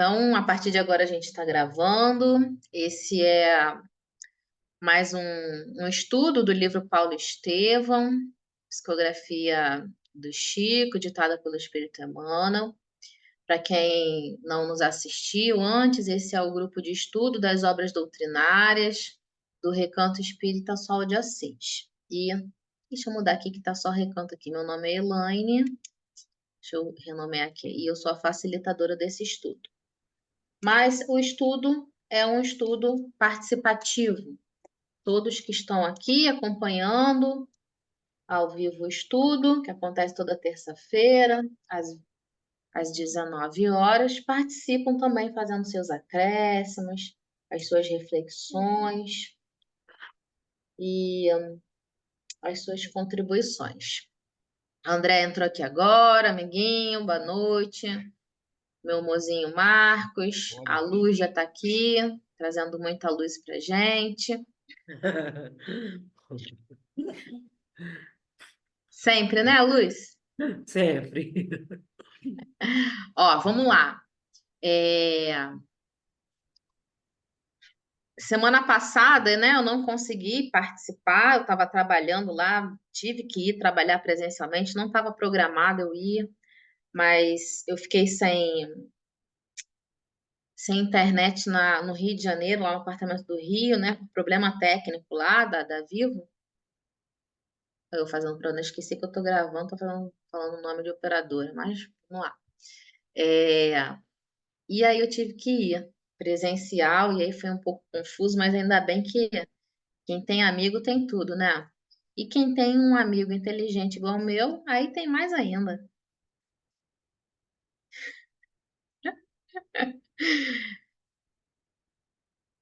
Então, a partir de agora a gente está gravando. Esse é mais um estudo do livro Paulo Estevão, Psicografia do Chico, ditada pelo Espírito Emmanuel. Para quem não nos assistiu antes, esse é o grupo de estudo das obras doutrinárias do Recanto Espírita Sol de Assis. E deixa eu mudar aqui que está só Recanto aqui. Meu nome é Elaine. Deixa eu renomear aqui. E eu sou a facilitadora desse estudo. Mas o estudo é um estudo participativo. Todos que estão aqui acompanhando ao vivo o estudo, que acontece toda terça-feira, às 19 horas, participam também fazendo seus acréscimos, as suas reflexões e as suas contribuições. André entrou aqui agora, amiguinho, boa noite. Meu mozinho Marcos, a Luz já está aqui, trazendo muita luz para gente. Sempre, né, Luz? Sempre. Ó, vamos lá. Semana passada, né, eu não consegui participar, eu estava trabalhando lá, tive que ir trabalhar presencialmente, não estava programado eu ir, mas eu fiquei sem internet no Rio de Janeiro, lá no apartamento do Rio, né, por problema técnico lá da Vivo. Eu fazendo para não esquecer que eu estou gravando, estou falando o nome de operadora, mas vamos lá. E aí eu tive que ir presencial, e aí foi um pouco confuso, mas ainda bem que quem tem amigo tem tudo, né? E quem tem um amigo inteligente igual o meu, aí tem mais ainda.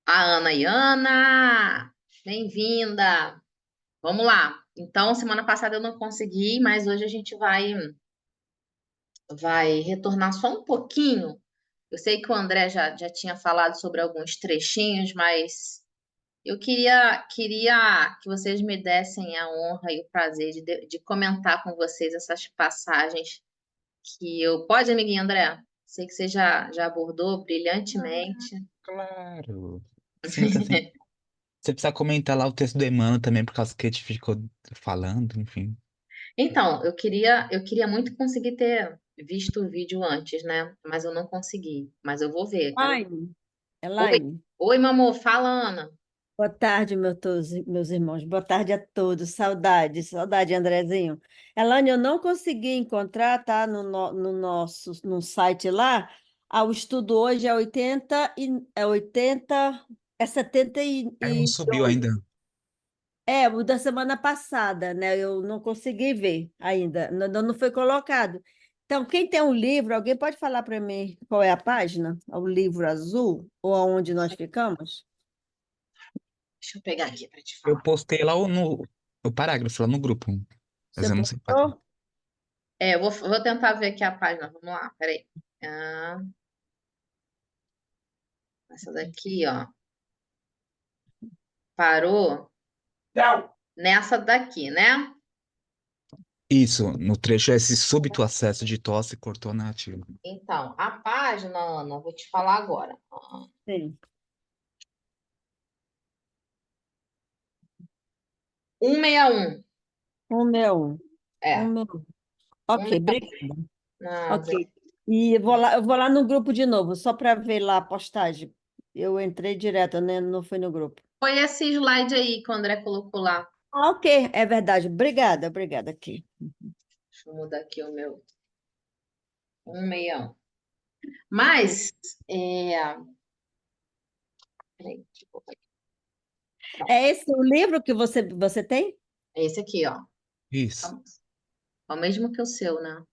A Ana e Ana, bem-vinda! Vamos lá. Então, semana passada eu não consegui, mas hoje a gente vai retornar só um pouquinho. Eu sei que o André já tinha falado sobre alguns trechinhos, mas eu queria que vocês me dessem a honra e o prazer de comentar com vocês essas passagens que eu... Pode, amiguinho André? Sei que você já abordou brilhantemente. Claro. Sinta assim. Você precisa comentar lá o texto do Emmanuel também, por causa que a gente ficou falando, enfim. Então, eu queria muito conseguir ter visto o vídeo antes, né? Mas eu não consegui. Mas eu vou ver. Elaine, Oi, Elaine, oi, meu amor, fala, Ana. boa tarde, meus irmãos. Boa tarde a todos. Saudade, Andrezinho. Elaine, eu não consegui encontrar, tá, no site lá. O estudo hoje é 80, é 70 Ela não subiu ainda. É, o da semana passada, né? Eu não consegui ver ainda, não foi colocado. Então, quem tem um livro, alguém pode falar para mim qual é a página? O livro azul, ou aonde nós ficamos? Deixa eu pegar aqui para te Eu falar. postei lá no parágrafo, lá no grupo. Mas Você eu não sei fazer. postou? Eu vou tentar ver aqui a página. Vamos lá, peraí. Ah, essa daqui, ó. Parou nessa daqui, né? Isso, no trecho, esse súbito acesso de tosse cortou a narrativa. Então, a página, Ana, vou te falar agora. Sim. 161. 161. É. 161. Ok, obrigada. Não, Ok. E eu vou lá no grupo de novo, só para ver lá a postagem. Eu entrei direto, né? Não foi no grupo. foi esse slide aí que o André colocou lá. Ah, ok, é verdade. Obrigada aqui. Deixa eu mudar aqui o meu 161. Mas, peraí, deixa eu colocar aqui. É esse o livro que você tem? É esse aqui, ó. Isso. É o mesmo que o seu, né?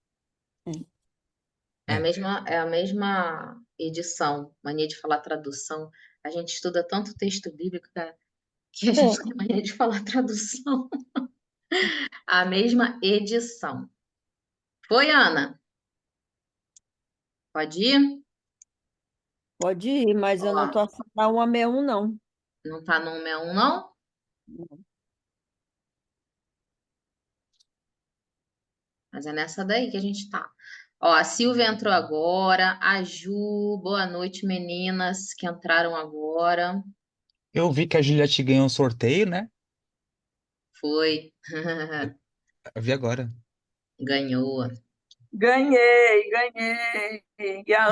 É a É. mesma, é a mesma edição. Mania de falar tradução. A gente estuda tanto texto bíblico, cara, que a gente tem mania de falar tradução. A mesma edição. Foi, Ana? Pode ir? Pode ir, mas eu não Ó, estou achando a 161, não. não tá no 161, não? Mas é nessa daí que a gente tá. Ó, a Silvia entrou agora, a Ju, boa noite, meninas que entraram agora. Eu vi que a Juliette ganhou um sorteio, né? Foi, Eu vi agora. ganhou. Ganhei, ganhei. E a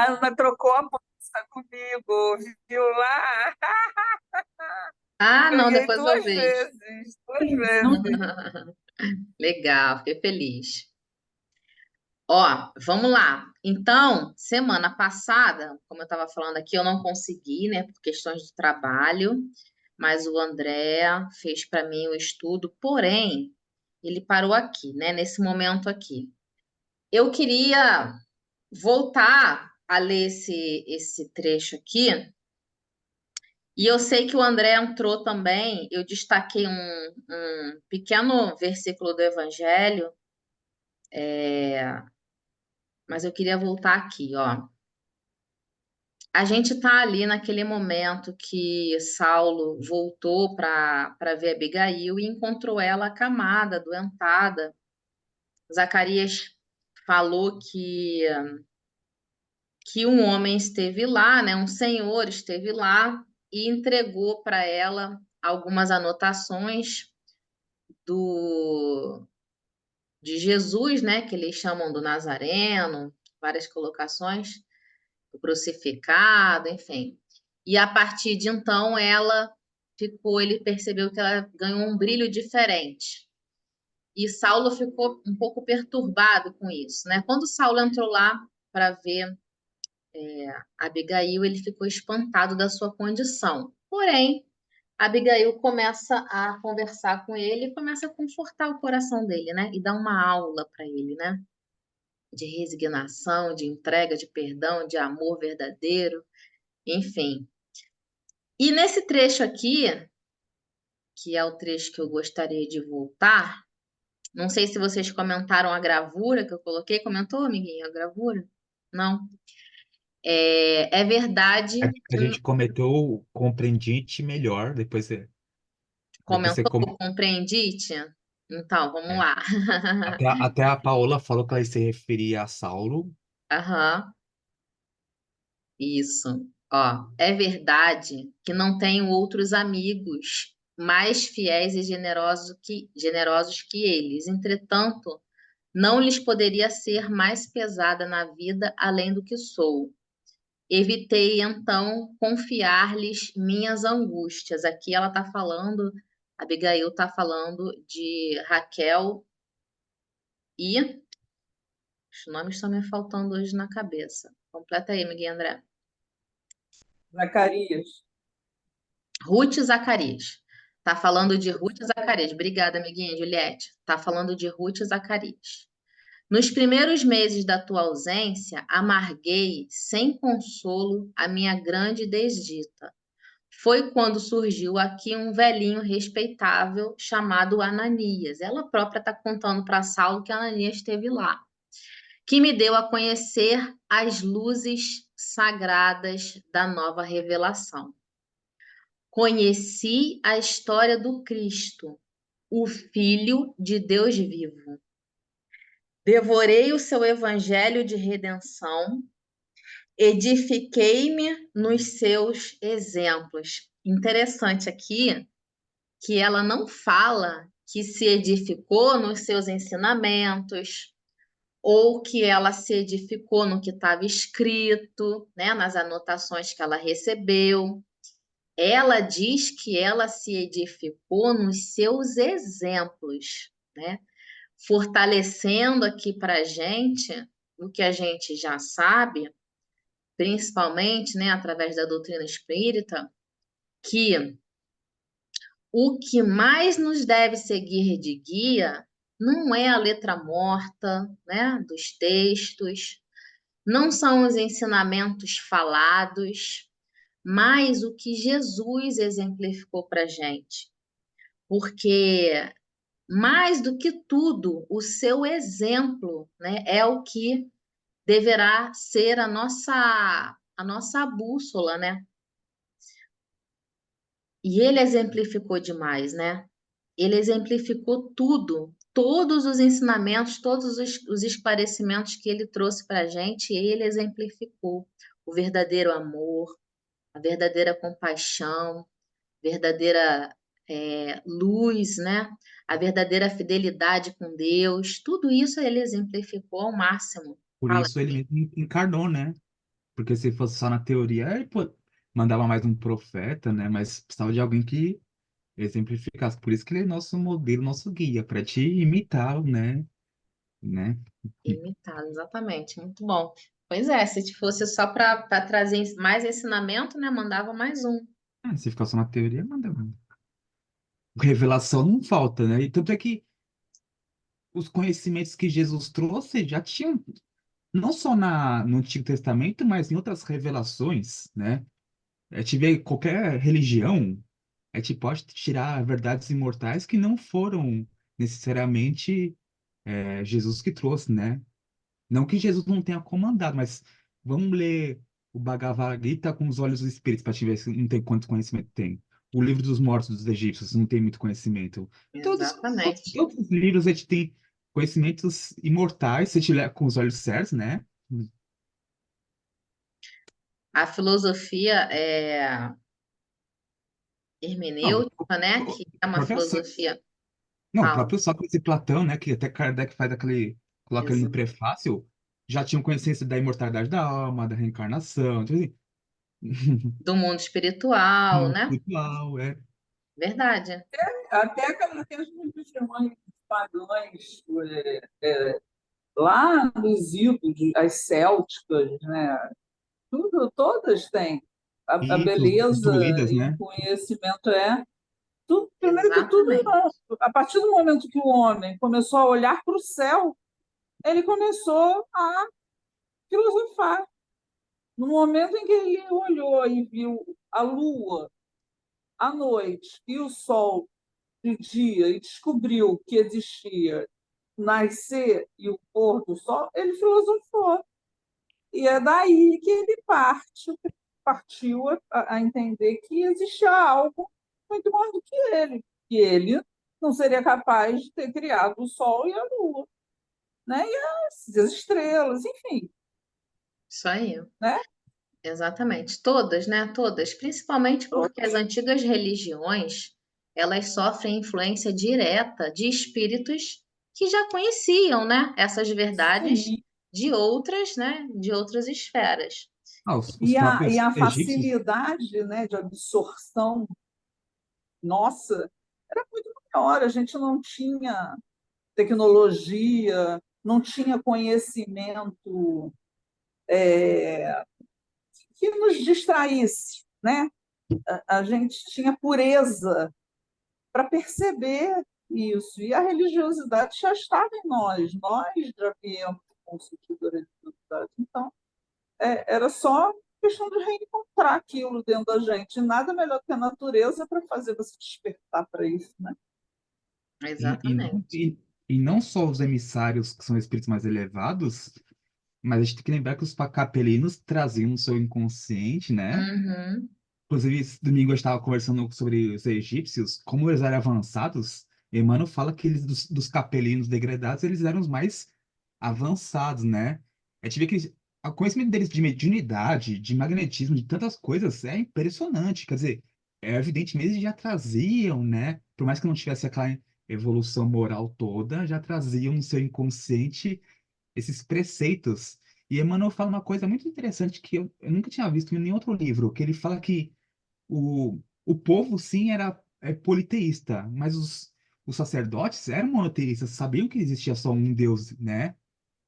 Ana trocou a bolsa comigo, viu lá? Ah, não, Ganhei depois eu duas vejo. vezes, duas vezes. Legal, fiquei feliz. Ó, vamos lá. Então, semana passada, como eu estava falando aqui, eu não consegui, né, por questões de trabalho, mas o André fez para mim o estudo, porém, ele parou aqui, né, nesse momento aqui. Eu queria voltar a ler esse trecho aqui, e eu sei que o André entrou também, eu destaquei um pequeno versículo do Evangelho, mas eu queria voltar aqui, ó. A gente está ali naquele momento que Saulo voltou para ver Abigail e encontrou ela acamada, adoentada. Zacarias falou que um homem esteve lá, né, um senhor esteve lá e entregou para ela algumas anotações do de Jesus, né, que eles chamam do Nazareno, várias colocações, o crucificado, enfim. E a partir de então ele percebeu que ela ganhou um brilho diferente. E Saulo ficou um pouco perturbado com isso, né? Quando Saulo entrou lá para ver Abigail, ele ficou espantado da sua condição. Porém, Abigail começa a conversar com ele e começa a confortar o coração dele, né? E dá uma aula para ele, né? De resignação, de entrega, de perdão, de amor verdadeiro, enfim. E nesse trecho aqui, que é o trecho que eu gostaria de voltar, não sei se vocês comentaram a gravura que eu coloquei. Comentou, amiguinho, a gravura? Não. É verdade A que gente comentou compreendite melhor, depois você comentou, compreendite? Então, vamos é. lá. Até a Paola falou que ela se referia a Saulo. Aham, isso. Ó, é verdade que não tenho outros amigos mais fiéis e generosos que eles. Entretanto, não lhes poderia ser mais pesada na vida além do que sou. Evitei, então, confiar-lhes minhas angústias. Aqui ela está falando, Abigail está falando de Raquel e os nomes estão me faltando hoje na cabeça. Completa aí, Miguel André. Zacarias. Ruth e Zacarias. Tá falando de Ruth e Zacarias. Obrigada, amiguinha Juliette. Tá falando de Ruth e Zacarias. Nos primeiros meses da tua ausência, amarguei sem consolo a minha grande desdita. Foi quando surgiu aqui um velhinho respeitável chamado Ananias. Ela própria está contando para Saulo que Ananias esteve lá, que me deu a conhecer as luzes sagradas da nova revelação. Conheci a história do Cristo, o Filho de Deus vivo. Devorei o seu evangelho de redenção, edifiquei-me nos seus exemplos. Interessante aqui que ela não fala que se edificou nos seus ensinamentos, ou que ela se edificou no que estava escrito, né, nas anotações que ela recebeu. Ela diz que ela se edificou nos seus exemplos, né? Fortalecendo aqui para a gente o que a gente já sabe, principalmente, né, através da doutrina espírita, que o que mais nos deve seguir de guia não é a letra morta, né, dos textos, não são os ensinamentos falados, mas o que Jesus exemplificou para a gente. Porque, mais do que tudo, o seu exemplo, né, é o que deverá ser a nossa bússola, né? E ele exemplificou demais, né? Ele exemplificou tudo todos os ensinamentos, todos os esclarecimentos que ele trouxe para a gente, ele exemplificou o verdadeiro amor, a verdadeira compaixão, verdadeira luz, né? A verdadeira fidelidade com Deus, tudo isso ele exemplificou ao máximo. Por Fala. isso ele mesmo encarnou, né? Porque se fosse só na teoria, ele mandava mais um profeta, né? Mas precisava de alguém que exemplificasse. Por isso que ele é nosso modelo, nosso guia, para te imitar, né? Imitado, exatamente, muito bom. Pois é, se fosse só para trazer mais ensinamento, né? Mandava mais um. Se ficar só na teoria, manda. Revelação não falta, né? E tanto é que os conhecimentos que Jesus trouxe já tinham, não só no Antigo Testamento, mas em outras revelações, né? A gente vê qualquer religião, a gente pode tirar verdades imortais que não foram necessariamente Jesus que trouxe, né? Não que Jesus não tenha comandado, mas vamos ler o Bhagavad Gita com os olhos do espírito para te ver se não tem quanto conhecimento tem. O livro dos mortos dos egípcios não tem muito conhecimento. Exatamente. Todos os livros a gente tem conhecimentos imortais, se a gente ler com os olhos certos, né? A filosofia Não, hermenêutica, né? Que é o uma próprio filosofia. Não, o Fala. próprio Sócrates e Platão, né, que até Kardec faz coloca ele no Exato. prefácio, já tinham consciência da imortalidade da alma, da reencarnação, tipo assim, Do mundo espiritual, mundo né? espiritual, Verdade. Até aquelas religiões pagãs, lá nos idos, as célticas, né? Todas têm. A ritos, beleza instruídas, e o né? conhecimento é tudo, primeiro que tudo, Exatamente. a partir do momento que o homem começou a olhar para o céu, ele começou a filosofar. No momento em que ele olhou e viu a lua à noite e o sol de dia e descobriu que existia nascer e o pôr do sol, ele filosofou. E é daí que ele partiu a entender que existia algo muito mais do que ele não seria capaz de ter criado o Sol e a Lua, né? E as estrelas, enfim, Isso aí. né? Exatamente. Todas, né? Todas. Principalmente porque as antigas religiões, elas sofrem influência direta de espíritos que já conheciam, né? Essas verdades Sim. de outras, né? De outras esferas. Os E próprios a egípcios, facilidade, né, de absorção nossa era muito maior. A gente não tinha tecnologia, não tinha conhecimento que nos distraísse, né? A gente tinha pureza para perceber isso. E a religiosidade já estava em nós já viemos constituído a religiosidade. Então, era só questão de reencontrar aquilo dentro da gente. Nada melhor que a natureza para fazer você despertar para isso, né? e, e, não, Exatamente. e, e não só os emissários, que são espíritos mais elevados, mas a gente tem que lembrar que os capelinos traziam o seu inconsciente, né? Uhum. Inclusive, esse domingo eu estava conversando sobre os egípcios, como eles eram avançados. Emmanuel fala que eles, dos capelinos degradados, eles eram os mais avançados, né? A gente vê que o conhecimento deles de mediunidade, de magnetismo, de tantas coisas, é impressionante. Quer dizer, evidentemente eles já traziam, né? Por mais que não tivesse aquela evolução moral toda, já traziam no seu inconsciente esses preceitos. E Emmanuel fala uma coisa muito interessante que eu nunca tinha visto em nenhum outro livro, que ele fala que o povo, sim, era politeísta, mas os sacerdotes eram monoteístas, sabiam que existia só um Deus, né?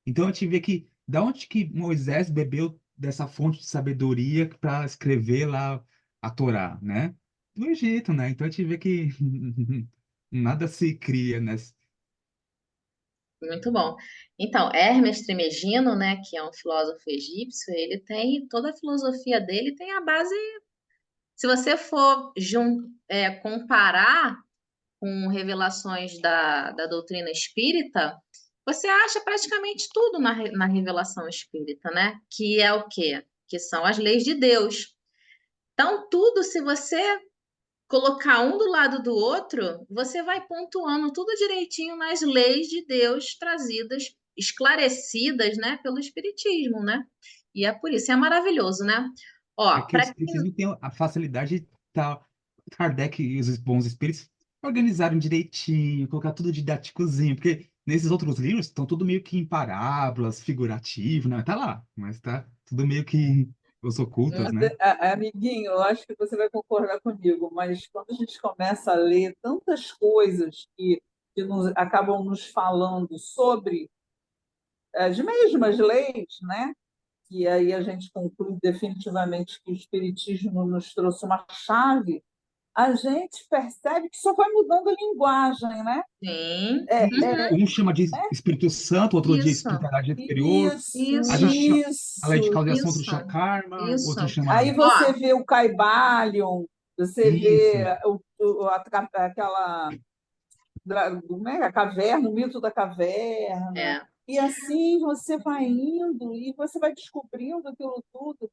Então a gente vê que da onde que Moisés bebeu dessa fonte de sabedoria para escrever lá a Torá, né? Do Egito, né? Então a gente vê que nada se cria, né? Muito bom. Então, Hermes Trismegisto, né, que é um filósofo egípcio, ele tem toda a filosofia dele tem a base. Se você for comparar com revelações da doutrina espírita, você acha praticamente tudo na revelação espírita, né? Que é o quê? Que são as leis de Deus. Então, tudo, se você colocar um do lado do outro, você vai pontuando tudo direitinho nas leis de Deus trazidas, esclarecidas, né, pelo Espiritismo, né? E é por isso, é maravilhoso, né? É Ó, que o para quem espiritismo tem a facilidade de Kardec e os bons espíritos organizaram direitinho, colocar tudo didáticozinho, porque nesses outros livros estão tudo meio que em parábolas, figurativo, né? Tá lá, mas tá tudo meio que os ocultas, Mas, né? amiguinho, eu acho que você vai concordar comigo, mas quando a gente começa a ler tantas coisas acabam nos falando sobre as mesmas leis, né? E aí a gente conclui definitivamente que o Espiritismo nos trouxe uma chave, a gente percebe que só vai mudando a linguagem, né? sim, Um chama de Espírito Santo, outro de isso, espiritualidade superior, Isso, a isso, gente chama, a lei de isso. causação, outro isso, chama karma, isso. outro chama. Aí Ó, você vê o Caibalion, você vê Isso. aquela como é? A caverna, o mito da caverna. é, E assim você vai indo e você vai descobrindo aquilo tudo.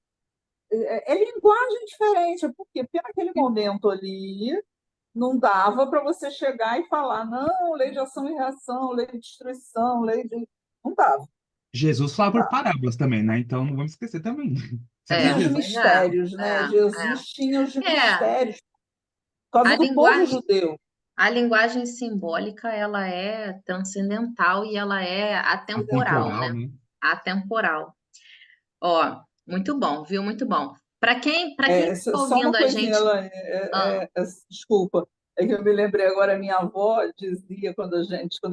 É linguagem diferente, porque naquele momento ali não dava para você chegar e falar, não, lei de ação e reação, lei de destruição, lei de. Não dava, Jesus não fala por dava. parábolas também, né? Então não vamos esquecer também. E Saber os Jesus. pois mistérios, né? Jesus tinha os é, mistérios por causa a do povo linguagem, judeu. a linguagem simbólica, ela é transcendental e ela é atemporal, Atemporal, né? né? Atemporal. Ó, muito bom, viu? Muito bom. Para quem está Só ouvindo uma a coisinha, gente, ela, ah, desculpa, é que eu me lembrei agora, minha avó dizia quando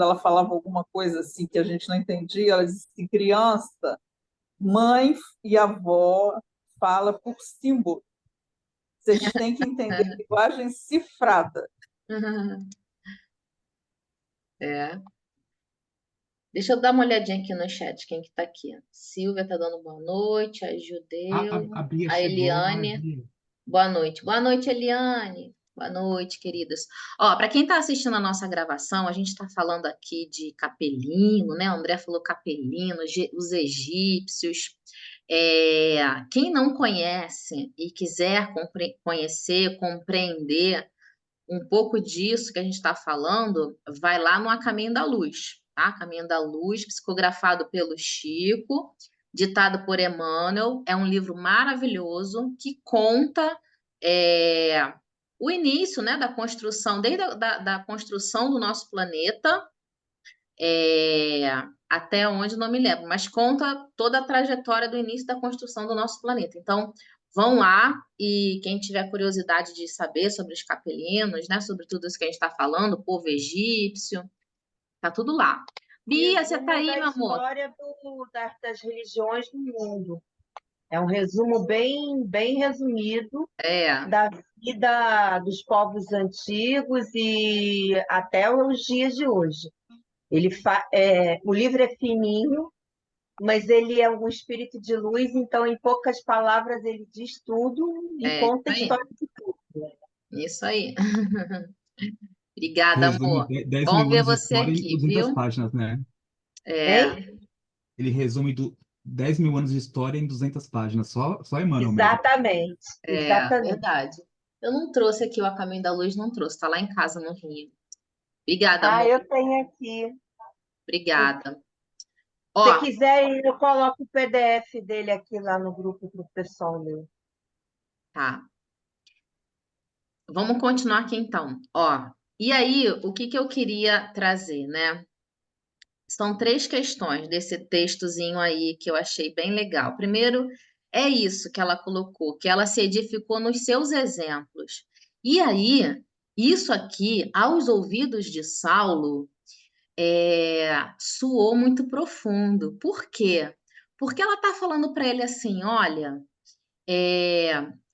ela falava alguma coisa assim que a gente não entendia, ela dizia assim, criança, mãe e avó fala por símbolo. Vocês têm que entender a linguagem cifrada. é. Deixa eu dar uma olhadinha aqui no chat, quem que tá aqui? Silvia tá dando boa noite, a Judeu, A Bia a chegou. Ai, Eliane. Bia. Boa noite. Boa noite, Eliane. Boa noite, queridos. Ó, para quem está assistindo a nossa gravação, a gente está falando aqui de capelino, né? O André falou capelino, os egípcios. Quem não conhece e quiser conhecer, compreender um pouco disso que a gente está falando, vai lá no A Caminho da Luz, tá? Caminho da Luz, psicografado pelo Chico, ditado por Emmanuel. É um livro maravilhoso que conta é, o início, né, da construção, desde da construção do nosso planeta é, até onde não me lembro, mas conta toda a trajetória do início da construção do nosso planeta. Então, vão lá e quem tiver curiosidade de saber sobre os capelinos, né, sobre tudo isso que a gente está falando, o povo egípcio, tá tudo lá. Bia, você tá Resumo aí, da meu amor? história das religiões do mundo. É um resumo bem resumido É, da vida dos povos antigos e até os dias de hoje. O livro é fininho, mas ele é um espírito de luz, então, em poucas palavras, ele diz tudo e isso conta a aí. história de tudo. Isso aí. Obrigada, Resume amor. 10 Bom mil ver anos de você história em aqui, 200 viu? páginas, né? É, Hein? Ele resume 10 mil anos de história em 200 páginas. Só Emmanuel mesmo. Exatamente, exatamente. verdade. Eu não trouxe aqui o A Caminho da Luz, não trouxe. Tá lá em casa no Rio. Obrigada, Ah, amor. eu tenho aqui. Obrigada. Se Ó, quiser, eu coloco o PDF dele aqui lá no grupo para o pessoal ler. tá. Vamos continuar aqui então. Ó, e aí, o que que eu queria trazer, né? São três questões desse textozinho aí que eu achei bem legal. Primeiro, é isso que ela colocou, que ela se edificou nos seus exemplos. E aí, isso aqui, aos ouvidos de Saulo, soou muito profundo. Por quê? Porque ela está falando para ele assim: olha,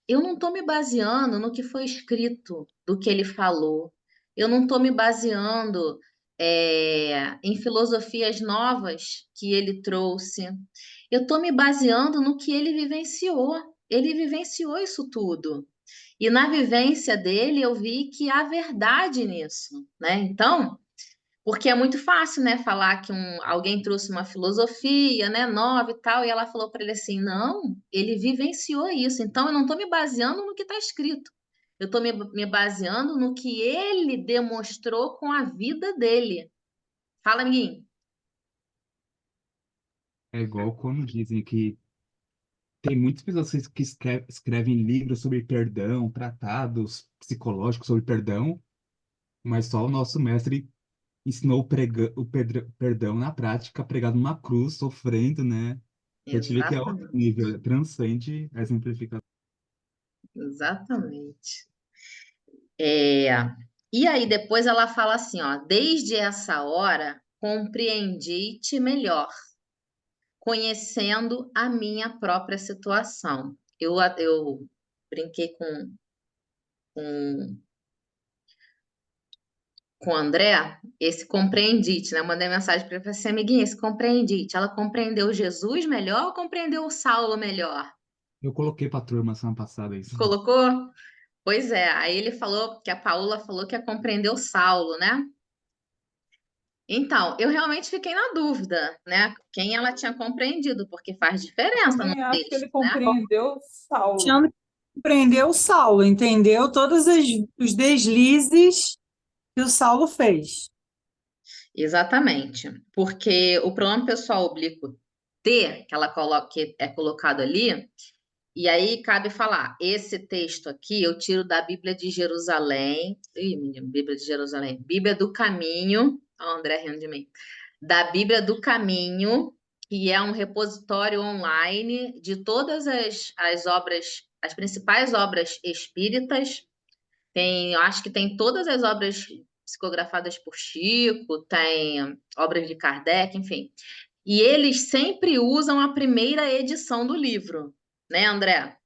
eu não estou me baseando no que foi escrito, do que ele falou. Eu não estou me baseando, em filosofias novas que ele trouxe. Eu estou me baseando no que ele vivenciou. Ele vivenciou isso tudo. E na vivência dele, eu vi que há verdade nisso, né? Então, porque é muito fácil, né, falar que alguém trouxe uma filosofia, né, nova e tal, e ela falou para ele assim: não, ele vivenciou isso, então eu não estou me baseando no que está escrito, Eu estou me baseando no que ele demonstrou com a vida dele. Fala, amiguinho. É igual quando dizem que tem muitas pessoas que escrevem livros sobre perdão, tratados psicológicos sobre perdão, mas só o nosso mestre ensinou perdão na prática, pregado numa cruz, sofrendo, né? A gente vê que é outro Exatamente. nível, transcende a simplificação. Exatamente. É, e aí depois ela fala assim, ó, desde essa hora compreendi-te melhor, conhecendo a minha própria situação. Eu brinquei com, com o André, esse compreendite, né? Eu mandei mensagem para ele, falei assim, amiguinha, esse compreendite, ela compreendeu Jesus melhor ou compreendeu o Saulo melhor? Eu coloquei pra turma semana passada isso. Colocou? Pois é, aí ele falou que a Paula falou que ia compreender o Saulo, né? Então, eu realmente fiquei na dúvida, né? Quem ela tinha compreendido, porque faz diferença no Também acho que ele texto, né? compreendeu Saulo. Tinha que compreender o Saulo, entendeu? Os deslizes que o Saulo fez. Exatamente. Porque o pronome pessoal oblíquo T, que ela coloca, que é colocado ali, e aí cabe falar, esse texto aqui eu tiro da Bíblia de Jerusalém. Ih, menino, Bíblia de Jerusalém. Bíblia do Caminho. Ó, o André rindo de mim. Da Bíblia do Caminho, que é um repositório online de todas as obras, as principais obras espíritas. Tem, eu acho que tem todas as obras psicografadas por Chico, tem obras de Kardec, enfim. E eles sempre usam a primeira edição do livro, né, André?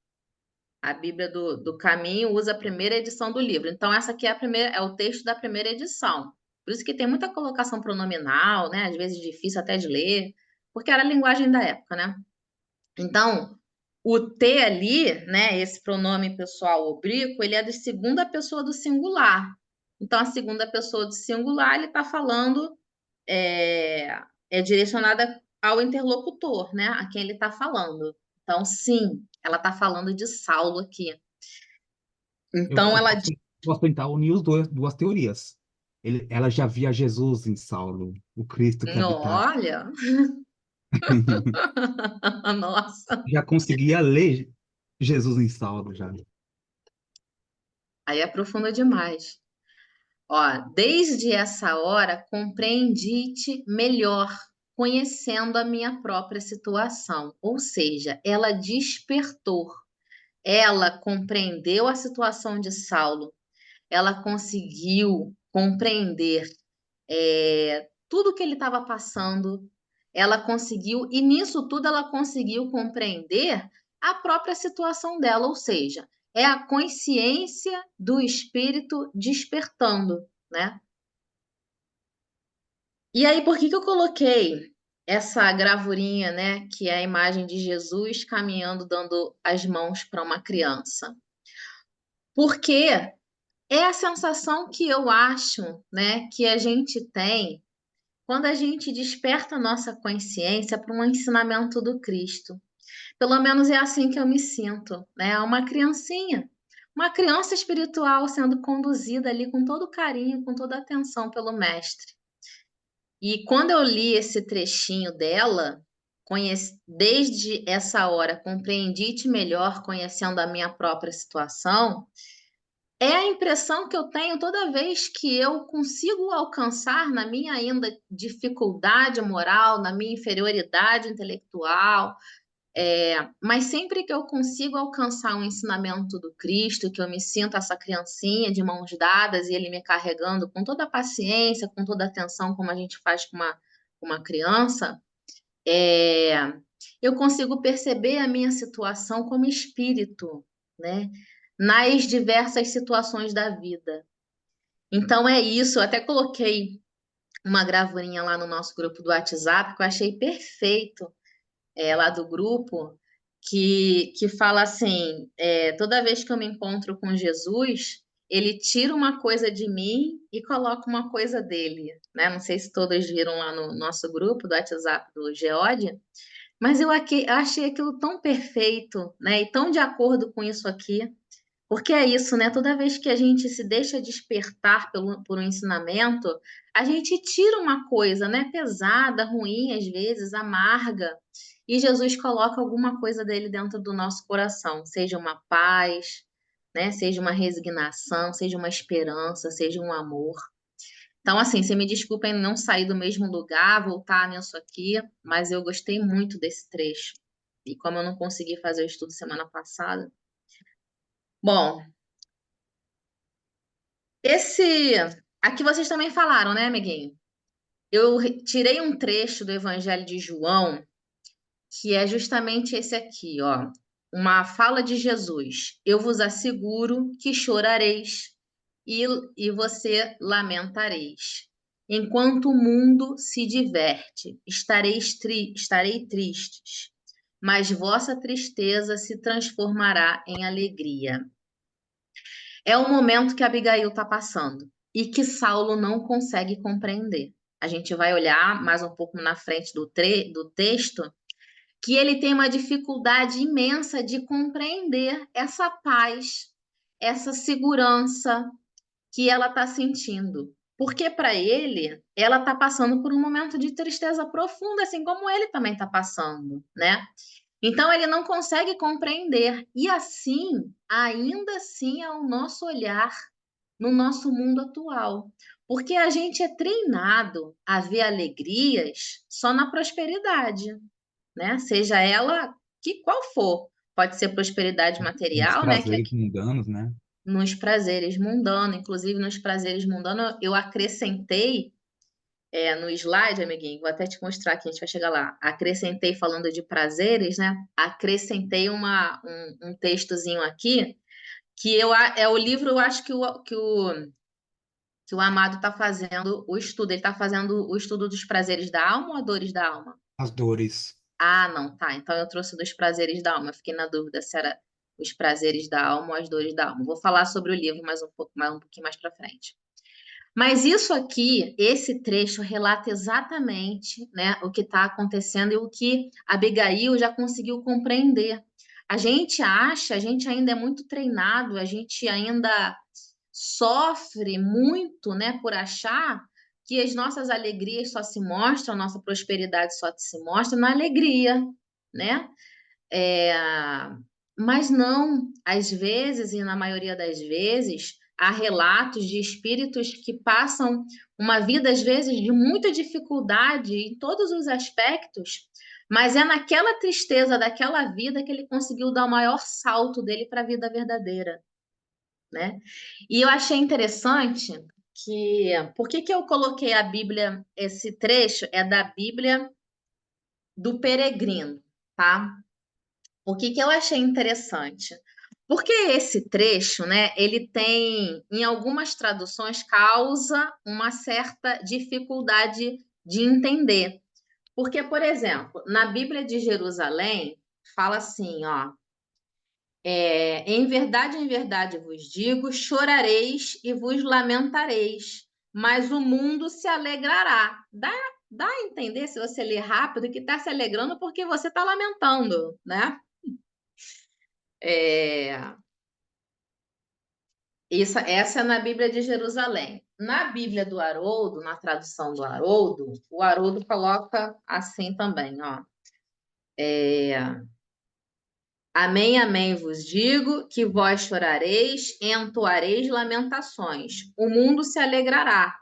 A Bíblia do Caminho usa a primeira edição do livro. Então, essa aqui é a primeira, é o texto da primeira edição. Por isso que tem muita colocação pronominal, né? Às vezes difícil até de ler, porque era a linguagem da época, né? Então, o T ali, né? Esse pronome pessoal oblíquo, ele é de segunda pessoa do singular. Então, a segunda pessoa do singular, ele está falando, é direcionada ao interlocutor, né? A quem ele está falando. Então, sim, ela está falando de Saulo aqui. Eu, Então, eu ela posso, posso tentar unir duas teorias. Ela já via Jesus em Saulo, o Cristo que habitava. olha, nossa, Já conseguia ler Jesus em Saulo, já. aí aprofunda demais. Ó, desde essa hora compreendi-te melhor, conhecendo a minha própria situação. Ou seja, ela despertou, ela compreendeu a situação de Saulo, ela conseguiu compreender tudo que ele estava passando, ela conseguiu, e nisso tudo ela conseguiu compreender a própria situação dela, ou seja, é a consciência do espírito despertando, né? E aí, por que que eu coloquei essa gravurinha, né, que é a imagem de Jesus caminhando, dando as mãos para uma criança? Porque é a sensação que eu acho, né, que a gente tem quando a gente desperta a nossa consciência para um ensinamento do Cristo. Pelo menos é assim que eu me sinto, né? Uma criança espiritual sendo conduzida ali com todo carinho, com toda atenção pelo mestre. E quando eu li esse trechinho dela, desde essa hora compreendi-te melhor, conhecendo a minha própria situação, é a impressão que eu tenho toda vez que eu consigo alcançar na minha ainda dificuldade moral, na minha inferioridade intelectual, mas sempre que eu consigo alcançar um ensinamento do Cristo, que eu me sinto essa criancinha de mãos dadas e ele me carregando com toda a paciência, com toda a atenção, como a gente faz com uma criança, é, eu consigo perceber a minha situação como espírito, né? Nas diversas situações da vida. Então é isso, eu até coloquei uma gravurinha lá no nosso grupo do WhatsApp que eu achei perfeito, lá do grupo, que fala assim: toda vez que eu me encontro com Jesus, ele tira uma coisa de mim e coloca uma coisa dele, né? Não sei se todos viram lá no nosso grupo do WhatsApp do Geode, mas eu achei aquilo tão perfeito, né? E tão de acordo com isso aqui. Porque é isso, né? Toda vez que a gente se deixa despertar por um ensinamento, a gente tira uma coisa, né? Pesada, ruim, às vezes, amarga. E Jesus coloca alguma coisa dele dentro do nosso coração, seja uma paz, né? Seja uma resignação, seja uma esperança, seja um amor. Então, assim, você me desculpa em não sair do mesmo lugar, voltar nisso aqui, mas eu gostei muito desse trecho. E como eu não consegui fazer o estudo semana passada. Bom, esse. Aqui vocês também falaram, né, amiguinho? Eu tirei um trecho do Evangelho de João, que é justamente esse aqui, ó. Uma fala de Jesus. Eu vos asseguro que chorareis e, e você lamentareis. Enquanto o mundo se diverte, estarei tristes, mas vossa tristeza se transformará em alegria. É o momento que Abigail está passando e que Saulo não consegue compreender. A gente vai olhar mais um pouco na frente do texto que ele tem uma dificuldade imensa de compreender essa paz, essa segurança que ela está sentindo. Porque para ele, ela está passando por um momento de tristeza profunda, assim como ele também está passando, né? Então ele não consegue compreender. E assim, ainda assim é o nosso olhar no nosso mundo atual. Porque a gente é treinado a ver alegrias só na prosperidade, né? Seja ela que qual for. Pode ser prosperidade Os material, né? prazeres mundanos, né? Nos prazeres mundanos, inclusive nos prazeres mundanos, eu acrescentei no slide, amiguinho, vou até te mostrar aqui, a gente vai chegar lá. Acrescentei, falando de prazeres, né? Acrescentei um textozinho aqui, que é o livro, eu acho que o Amado está fazendo o estudo. Ele está fazendo o estudo dos prazeres da alma ou dores da alma? As dores. Ah, não, tá. Então eu trouxe dos prazeres da alma. Eu fiquei na dúvida se era os prazeres da alma ou as dores da alma. Vou falar sobre o livro um pouquinho mais para frente. Mas isso aqui, esse trecho relata exatamente, né, o que está acontecendo e o que Abigail já conseguiu compreender. A gente ainda é muito treinado, a gente ainda sofre muito, né, por achar que as nossas alegrias só se mostram, a nossa prosperidade só se mostra na alegria, né? É, mas não, às vezes, e na maioria das vezes, há relatos de espíritos que passam uma vida, às vezes, de muita dificuldade em todos os aspectos, mas é naquela tristeza daquela vida que ele conseguiu dar o maior salto dele para a vida verdadeira, né? E eu achei interessante que... Por que eu coloquei a Bíblia, esse trecho é da Bíblia do Peregrino, tá? O que eu achei interessante? Porque esse trecho, né, ele tem, em algumas traduções, causa uma certa dificuldade de entender. Porque, por exemplo, na Bíblia de Jerusalém, fala assim, ó, em verdade vos digo, chorareis e vos lamentareis, mas o mundo se alegrará. Dá a entender, se você ler rápido, que está se alegrando porque você está lamentando, né? É, essa é na Bíblia de Jerusalém. Na Bíblia do Haroldo, na tradução do Haroldo, o Haroldo coloca assim também, ó. Amém, amém vos digo, que vós chorareis, entoareis lamentações. O mundo se alegrará.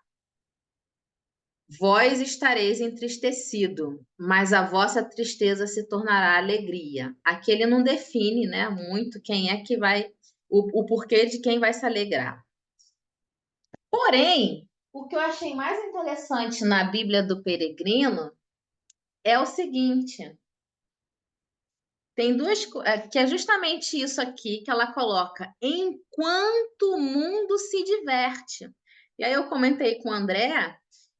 Vós estareis entristecido, mas a vossa tristeza se tornará alegria. Aqui ele não define, né, muito quem é que vai, o porquê de quem vai se alegrar. Porém, o que eu achei mais interessante na Bíblia do Peregrino é o seguinte: tem que é justamente isso aqui que ela coloca, enquanto o mundo se diverte. E aí eu comentei com o André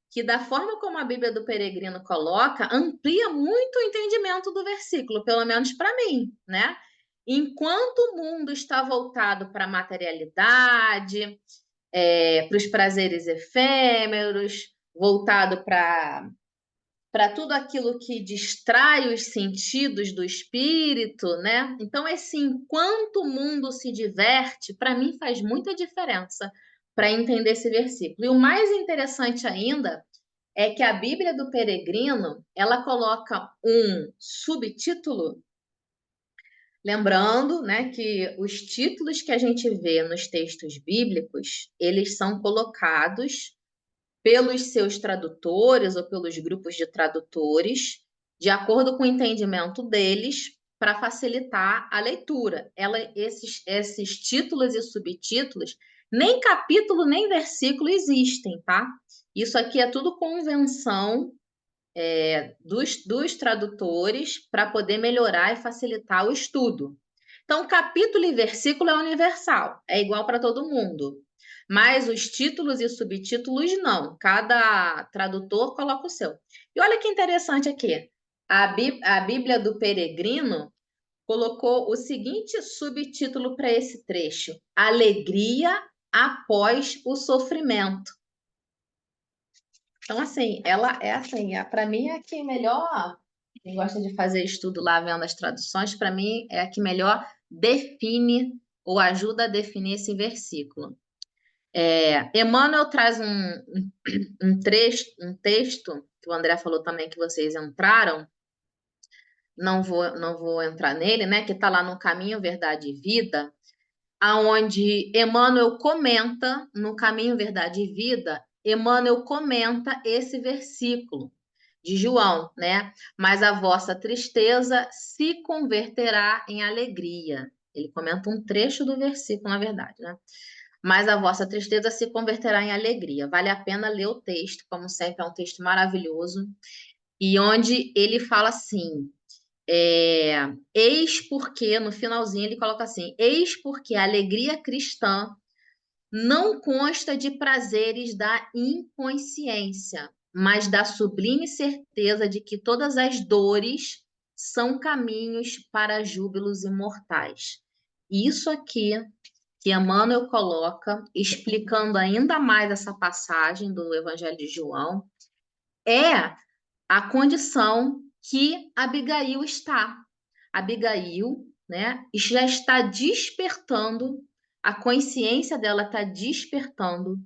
que da forma como a Bíblia do Peregrino coloca, amplia muito o entendimento do versículo, pelo menos para mim, né? Enquanto o mundo está voltado para a materialidade, para os prazeres efêmeros, voltado para para tudo aquilo que distrai os sentidos do espírito, né? Então, esse enquanto o mundo se diverte, para mim faz muita diferença para entender esse versículo. E o mais interessante ainda é que a Bíblia do Peregrino, ela coloca um subtítulo, lembrando, né, que os títulos que a gente vê nos textos bíblicos, eles são colocados pelos seus tradutores ou pelos grupos de tradutores, de acordo com o entendimento deles, para facilitar a leitura. Esses títulos e subtítulos, nem capítulo nem versículo existem, tá? Isso aqui é tudo convenção dos tradutores para poder melhorar e facilitar o estudo. Então, capítulo e versículo é universal, é igual para todo mundo. Mas os títulos e subtítulos não. Cada tradutor coloca o seu. E olha que interessante aqui. A Bíblia do Peregrino colocou o seguinte subtítulo para esse trecho: Alegria após o sofrimento. Então, assim, ela é assim, para mim é a que melhor, quem gosta de fazer estudo lá vendo as traduções, para mim é a que melhor define ou ajuda a definir esse versículo. Emmanuel traz um texto, que o André falou também que vocês entraram, não vou entrar nele, né? Que está lá no Caminho, Verdade e Vida, aonde Emmanuel comenta, no Caminho, Verdade e Vida, Emmanuel comenta esse versículo de João, né? Mas a vossa tristeza se converterá em alegria. Ele comenta um trecho do versículo, na verdade, né? Mas a vossa tristeza se converterá em alegria. Vale a pena ler o texto, como sempre, é um texto maravilhoso. E onde ele fala assim, eis porque, no finalzinho ele coloca assim, eis porque a alegria cristã não consta de prazeres da inconsciência, mas da sublime certeza de que todas as dores são caminhos para júbilos imortais. Isso aqui que Emmanuel coloca, explicando ainda mais essa passagem do Evangelho de João, é a condição que Abigail está. Abigail, né, já está despertando, a consciência dela está despertando.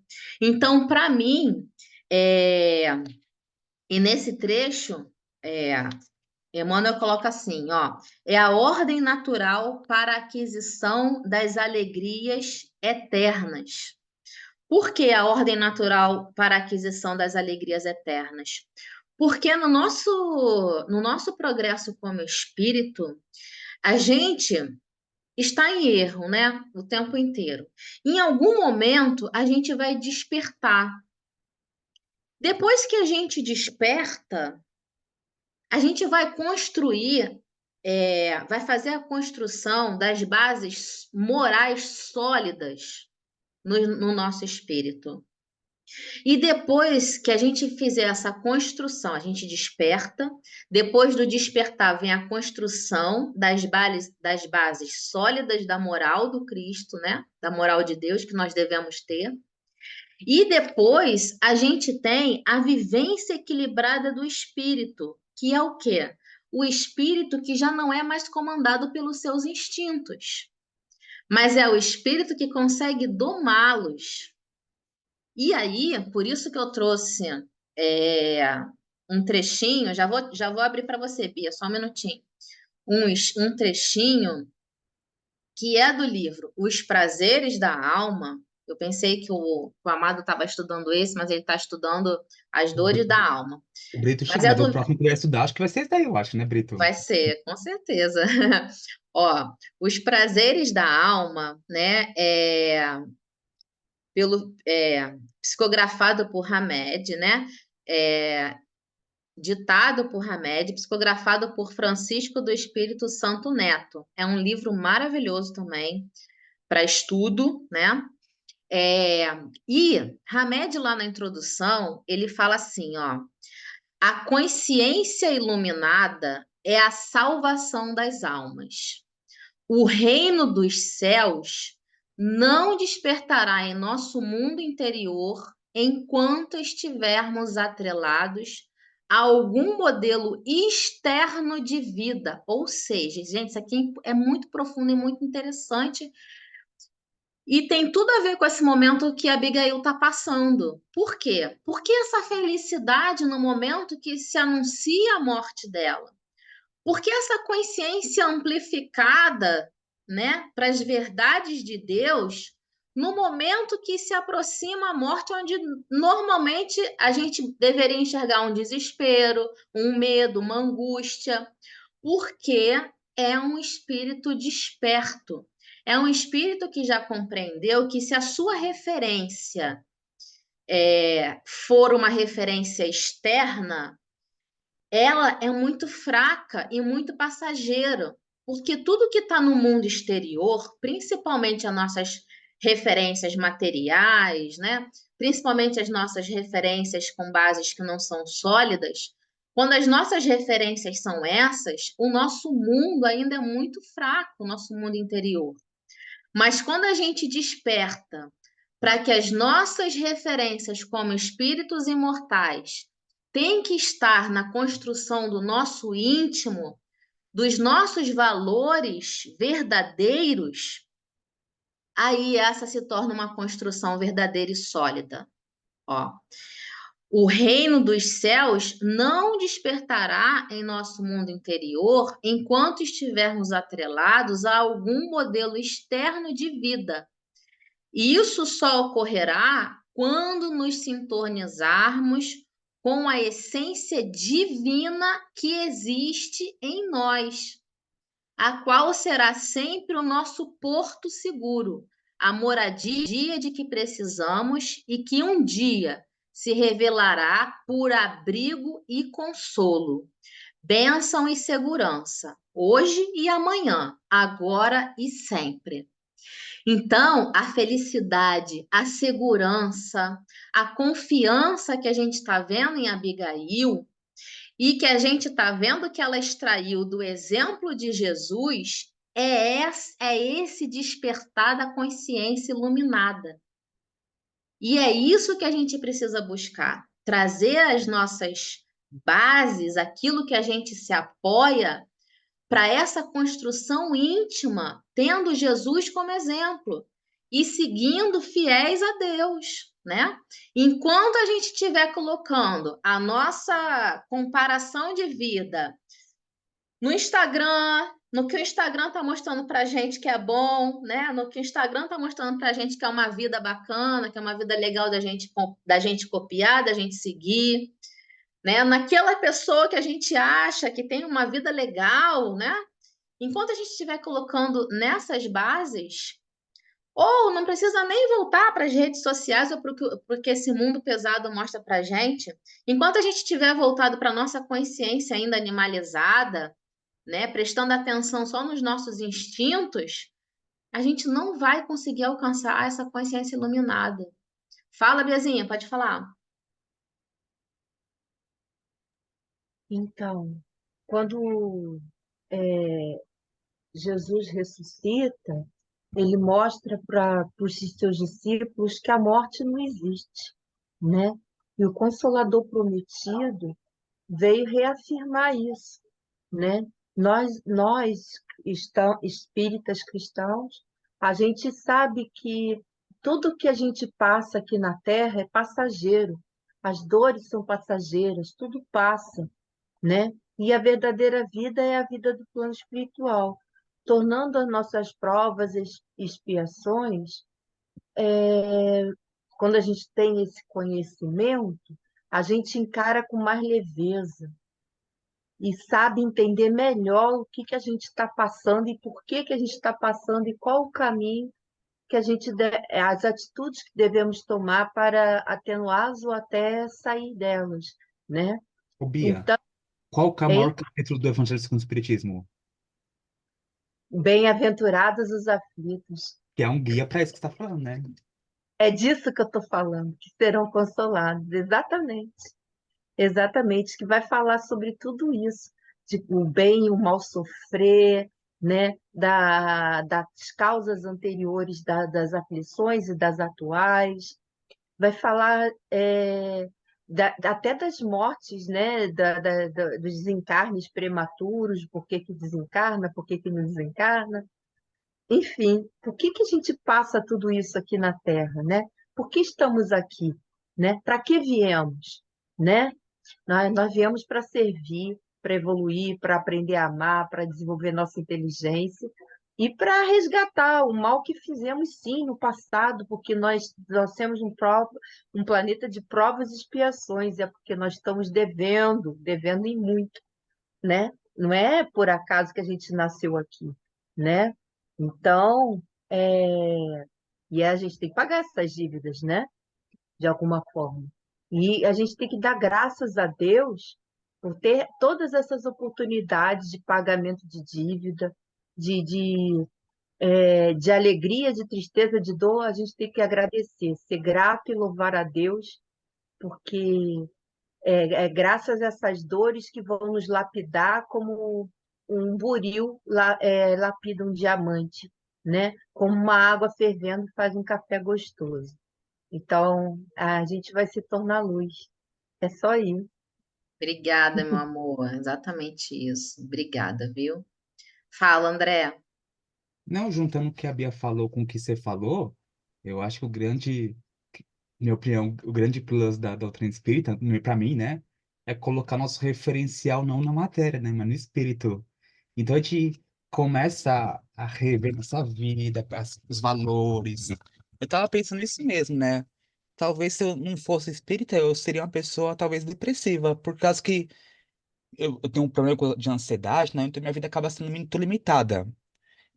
Então, para mim, e nesse trecho, Emmanuel coloca assim, ó, é a ordem natural para a aquisição das alegrias eternas. Por que a ordem natural para a aquisição das alegrias eternas? Porque no nosso progresso como espírito, a gente está em erro, né? O tempo inteiro. Em algum momento, a gente vai despertar. Depois que a gente desperta, a gente vai construir, vai fazer a construção das bases morais sólidas no nosso espírito. E depois que a gente fizer essa construção, a gente desperta. Depois do despertar, vem a construção das bases sólidas da moral do Cristo, né? Da moral de Deus que nós devemos ter. E depois a gente tem a vivência equilibrada do espírito, que é o quê? O espírito que já não é mais comandado pelos seus instintos, mas é o espírito que consegue domá-los. E aí, por isso que eu trouxe um trechinho, já vou abrir para você, Bia, só um minutinho. Um trechinho que é do livro Os Prazeres da Alma. Eu pensei que o Amado estava estudando esse, mas ele está estudando As Dores da Alma. O Brito Mas chegou, o próximo que vai estudar, acho que vai ser esse daí, eu acho, né, Brito? Vai ser, com certeza. Ó, Os Prazeres da Alma, né, psicografado por Hamed, né, ditado por Hamed, psicografado por Francisco do Espírito Santo Neto. É um livro maravilhoso também para estudo, né? E Hamed, lá na introdução, ele fala assim, ó, a consciência iluminada é a salvação das almas. O reino dos céus não despertará em nosso mundo interior enquanto estivermos atrelados a algum modelo externo de vida. Ou seja, gente, isso aqui é muito profundo e muito interessante. E tem tudo a ver com esse momento que a Abigail está passando. Por quê? Porque essa felicidade no momento que se anuncia a morte dela. Porque essa consciência amplificada, né, para as verdades de Deus, no momento que se aproxima a morte, onde normalmente a gente deveria enxergar um desespero, um medo, uma angústia, porque é um espírito desperto. É um espírito que já compreendeu que se a sua referência for uma referência externa, ela é muito fraca e muito passageira, porque tudo que está no mundo exterior, principalmente as nossas referências materiais, né? Principalmente as nossas referências com bases que não são sólidas, quando as nossas referências são essas, o nosso mundo ainda é muito fraco, o nosso mundo interior. Mas quando a gente desperta para que as nossas referências como espíritos imortais têm que estar na construção do nosso íntimo, dos nossos valores verdadeiros, aí essa se torna uma construção verdadeira e sólida. Ó, o reino dos céus não despertará em nosso mundo interior enquanto estivermos atrelados a algum modelo externo de vida. E isso só ocorrerá quando nos sintonizarmos com a essência divina que existe em nós, a qual será sempre o nosso porto seguro, a moradia de que precisamos e que um dia se revelará por abrigo e consolo, bênção e segurança, hoje e amanhã, agora e sempre. Então, a felicidade, a segurança, a confiança que a gente está vendo em Abigail e que a gente está vendo que ela extraiu do exemplo de Jesus é esse despertar da consciência iluminada. E é isso que a gente precisa buscar, trazer as nossas bases, aquilo que a gente se apoia para essa construção íntima, tendo Jesus como exemplo e seguindo fiéis a Deus, né? Enquanto a gente estiver colocando a nossa comparação de vida no Instagram, no que o Instagram está mostrando para a gente que é bom, né? No que o Instagram está mostrando para a gente que é uma vida bacana, que é uma vida legal da gente copiar, da gente seguir, né? Naquela pessoa que a gente acha que tem uma vida legal, né? Enquanto a gente estiver colocando nessas bases, ou não precisa nem voltar para as redes sociais ou porque esse mundo pesado mostra para a gente, enquanto a gente estiver voltado para a nossa consciência ainda animalizada, né, prestando atenção só nos nossos instintos, a gente não vai conseguir alcançar essa consciência iluminada. Fala, Biazinha, pode falar. Então, quando Jesus ressuscita, ele mostra para os seus discípulos que a morte não existe, né? E o Consolador prometido veio reafirmar isso, né? Nós espíritas cristãos, a gente sabe que tudo que a gente passa aqui na Terra é passageiro, as dores são passageiras, tudo passa, né? E a verdadeira vida é a vida do plano espiritual, tornando as nossas provas e expiações, quando a gente tem esse conhecimento, a gente encara com mais leveza e sabe entender melhor o que a gente está passando e por que a gente está passando e qual o caminho que as atitudes que devemos tomar para atenuá-las ou até sair delas, né? Ô, Bia, Então, qual que é o hein? maior capítulo do Evangelho segundo o Espiritismo? Bem-aventurados os aflitos. Que é um guia para isso que você está falando, né? É disso que eu estou falando, que serão consolados, exatamente. Exatamente, que vai falar sobre tudo isso, de o bem e o mal sofrer, né? Das causas anteriores das aflições e das atuais. Vai falar até das mortes, né? Dos desencarnes prematuros, por que que desencarna, por que que não desencarna. Enfim, por que que a gente passa tudo isso aqui na Terra, né? Por que estamos aqui, né? Para que viemos, né? Nós viemos para servir, para evoluir, para aprender a amar, para desenvolver nossa inteligência e para resgatar o mal que fizemos, sim, no passado, porque nós temos um planeta de provas e expiações, é porque nós estamos devendo em muito, né? Não é por acaso que a gente nasceu aqui, né? Então, e a gente tem que pagar essas dívidas, né? De alguma forma. E a gente tem que dar graças a Deus por ter todas essas oportunidades de pagamento de dívida, de alegria, de tristeza, de dor. A gente tem que agradecer, ser grato e louvar a Deus, porque é graças a essas dores que vão nos lapidar como um buril lapida um diamante, né? Como uma água fervendo faz um café gostoso. Então, a gente vai se tornar luz. É só isso. Obrigada, meu amor. Exatamente isso. Obrigada, viu? Fala, André. Não, juntando o que a Bia falou com o que você falou, eu acho que minha opinião, o grande plus da doutrina espírita, para mim, né, é colocar nosso referencial não na matéria, né, mas no espírito. Então a gente começa a rever nossa vida, os valores. Eu tava pensando nisso mesmo, né? Talvez se eu não fosse espírita, eu seria uma pessoa talvez depressiva, por causa que eu tenho um problema de ansiedade, né? Então minha vida acaba sendo muito limitada.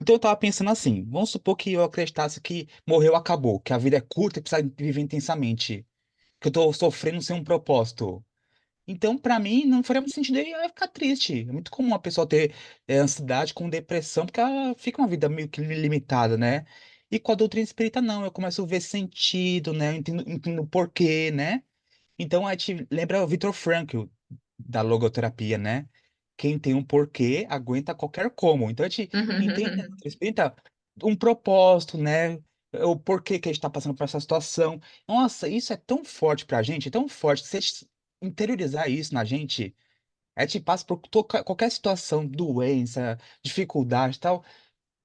Então eu tava pensando assim, vamos supor que eu acreditasse que morreu, acabou, que a vida é curta e precisa viver intensamente, que eu tô sofrendo sem um propósito. Então, pra mim, não faria muito sentido, eu ia ficar triste. É muito comum a pessoa ter ansiedade com depressão, porque ela fica uma vida meio que limitada, né? E com a doutrina espírita, não, eu começo a ver sentido, né? Eu entendo o porquê, né? Então, a gente lembra o Viktor Frankl, da logoterapia, né? Quem tem um porquê aguenta qualquer como. Então, a gente entende na doutrina espírita um propósito, né? O porquê que a gente está passando por essa situação. Nossa, isso é tão forte pra gente, é tão forte. Se a gente interiorizar isso na gente, a gente passa por qualquer situação, doença, dificuldade e tal,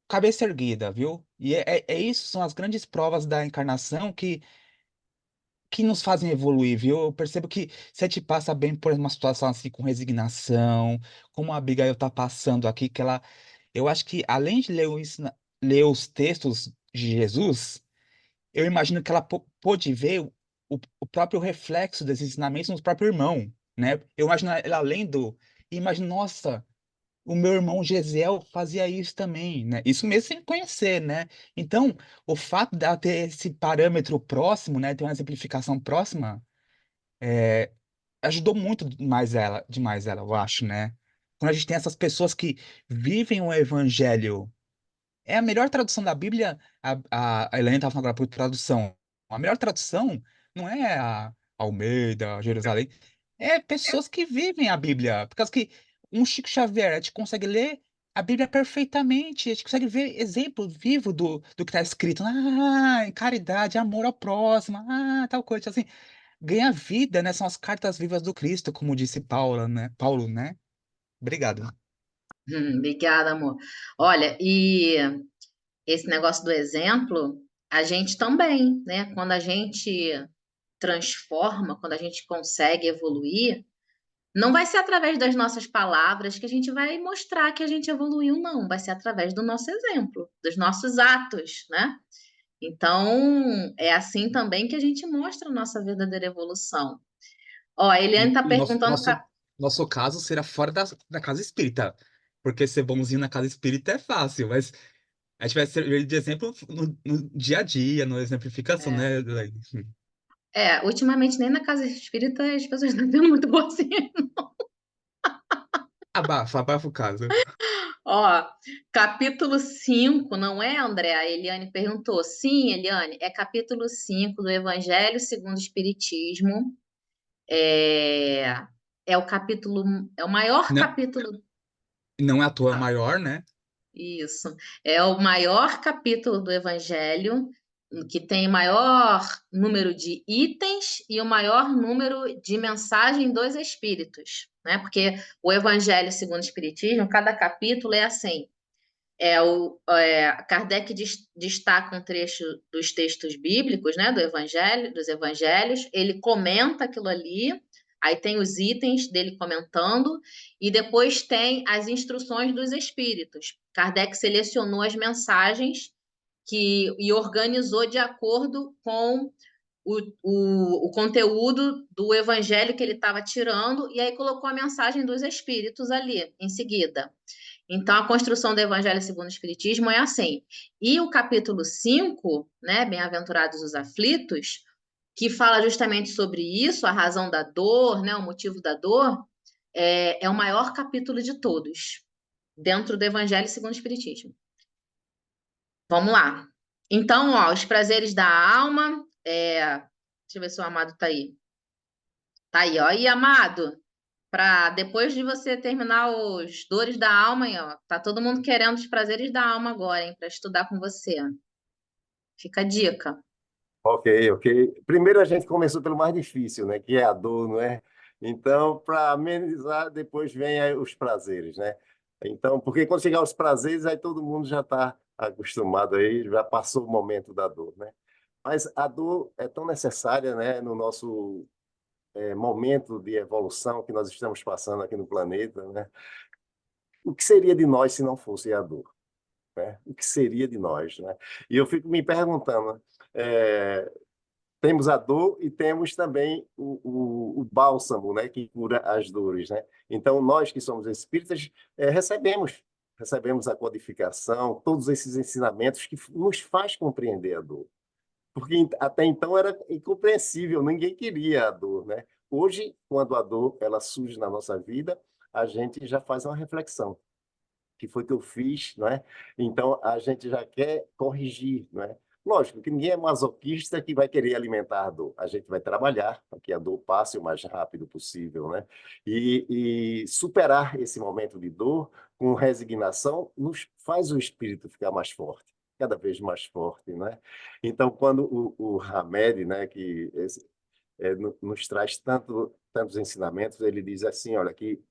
cabeça erguida, viu? E é isso, são as grandes provas da encarnação que nos fazem evoluir, viu? Eu percebo que se a gente passa bem por uma situação assim, com resignação, como a Abigail tá passando aqui, que ela, eu acho que além de ler os textos de Jesus, eu imagino que ela pôde ver o próprio reflexo desses ensinamentos no próprio irmão, né? Eu imagino ela lendo e imagino, nossa, o meu irmão Gesiel fazia isso também, né? Isso mesmo sem conhecer, né? Então, o fato dela ter esse parâmetro próximo, né? Ter uma exemplificação próxima, ajudou muito demais ela, eu acho, né? Quando a gente tem essas pessoas que vivem o evangelho, é a melhor tradução da Bíblia. A Elaine estava falando agora por tradução. A melhor tradução não é a Almeida, Jerusalém. É pessoas que vivem a Bíblia. Por causa que um Chico Xavier, a gente consegue ler a Bíblia perfeitamente. A gente consegue ver exemplo vivo do que está escrito. Ah, em caridade, amor ao próximo. Ah, tal coisa. Assim, ganha vida, né? São as cartas vivas do Cristo, como disse Paulo, né? Paulo, né? Obrigado. Obrigada, amor. Olha, e esse negócio do exemplo, a gente também, né? Quando a gente transforma, quando a gente consegue evoluir, não vai ser através das nossas palavras que a gente vai mostrar que a gente evoluiu, não. Vai ser através do nosso exemplo, dos nossos atos, né? Então, é assim também que a gente mostra a nossa verdadeira evolução. Ó, a Eliane E está o nosso, perguntando. nosso, nosso caso será fora da casa espírita. Porque ser bonzinho na casa espírita é fácil, mas a gente vai servir de exemplo no dia a dia, na exemplificação, É, né, Elaine? ultimamente nem na casa espírita as pessoas estão tendo muito boazinha. Abafa o caso. Ó, capítulo 5, não é, André? A Eliane perguntou. Sim, Eliane, é capítulo 5 do Evangelho segundo o Espiritismo. É, é o capítulo, é o maior Não, capítulo. não é à toa maior, né? Isso. É o maior capítulo do Evangelho que tem maior número de itens e o maior número de mensagem dos espíritos, né? Porque o Evangelho segundo o Espiritismo, cada capítulo é assim. Kardec destaca um trecho dos textos bíblicos, né, dos evangelhos, ele comenta aquilo ali, aí tem os itens dele comentando, e depois tem as instruções dos espíritos. Kardec selecionou as mensagens e organizou de acordo com o conteúdo do evangelho que ele estava tirando, e aí colocou a mensagem dos espíritos ali, em seguida. Então, a construção do Evangelho segundo o Espiritismo é assim. E o capítulo 5, né, Bem-aventurados os aflitos, que fala justamente sobre isso, a razão da dor, né, o motivo da dor, é o maior capítulo de todos, dentro do Evangelho segundo o Espiritismo. Vamos lá. Então, ó, os prazeres da alma. Deixa eu ver se o Amado tá aí. Tá aí, ó. E Amado, para depois de você terminar os Dores da Alma, aí, ó, tá todo mundo querendo os prazeres da alma agora, hein, para estudar com você. Fica a dica. Ok, ok. Primeiro a gente começou pelo mais difícil, né? Que é a dor, não é? Então, para amenizar, depois vem aí os prazeres, né? Então, porque quando chegar os prazeres, aí todo mundo já está acostumado aí, já passou o momento da dor, né? Mas a dor é tão necessária, né? No nosso momento de evolução que nós estamos passando aqui no planeta, né? O que seria de nós se não fosse a dor, né? O que seria de nós, né? E eu fico me perguntando, é, temos a dor e temos também o bálsamo, né, que cura as dores, né? Então, nós que somos espíritas, recebemos a codificação, todos esses ensinamentos que nos faz compreender a dor. Porque até então era incompreensível, ninguém queria a dor, né? Hoje, quando a dor ela surge na nossa vida, a gente já faz uma reflexão. O que foi que eu fiz, não é? Então, a gente já quer corrigir, não é? Lógico que ninguém é masoquista que vai querer alimentar a dor. A gente vai trabalhar para que a dor passe o mais rápido possível, né? E superar esse momento de dor com resignação nos faz o espírito ficar mais forte, cada vez mais forte, né? Então, quando o Hamed, né, nos traz tantos ensinamentos, ele diz assim, olha, que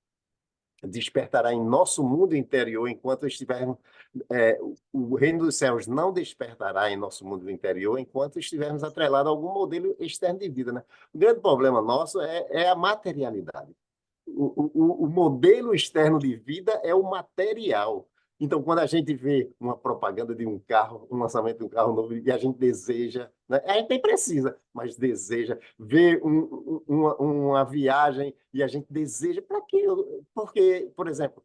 despertará em nosso mundo interior enquanto estivermos o reino dos céus não despertará em nosso mundo interior enquanto estivermos atrelados a algum modelo externo de vida, né? O grande problema nosso é a materialidade. O modelo externo de vida é o material. Então, quando a gente vê uma propaganda de um carro, um lançamento de um carro novo, e a gente deseja, né? A gente nem precisa, mas deseja ver uma viagem e a gente deseja. Para quê? Porque, por exemplo,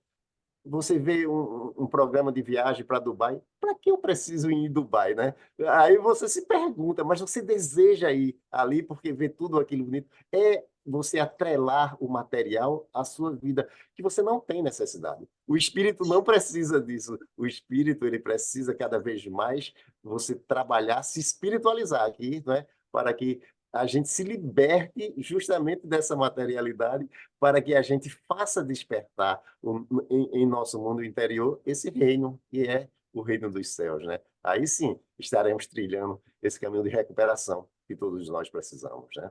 você vê um programa de viagem para Dubai, para que eu preciso ir em Dubai, né? Aí você se pergunta, mas você deseja ir ali porque vê tudo aquilo bonito. É você atrelar o material à sua vida, que você não tem necessidade. O espírito não precisa disso. O espírito, ele precisa cada vez mais você trabalhar, se espiritualizar aqui, né? Para que a gente se liberte justamente dessa materialidade, para que a gente faça despertar em nosso mundo interior esse reino, que é o reino dos céus, né? Aí sim estaremos trilhando esse caminho de recuperação que todos nós precisamos, né?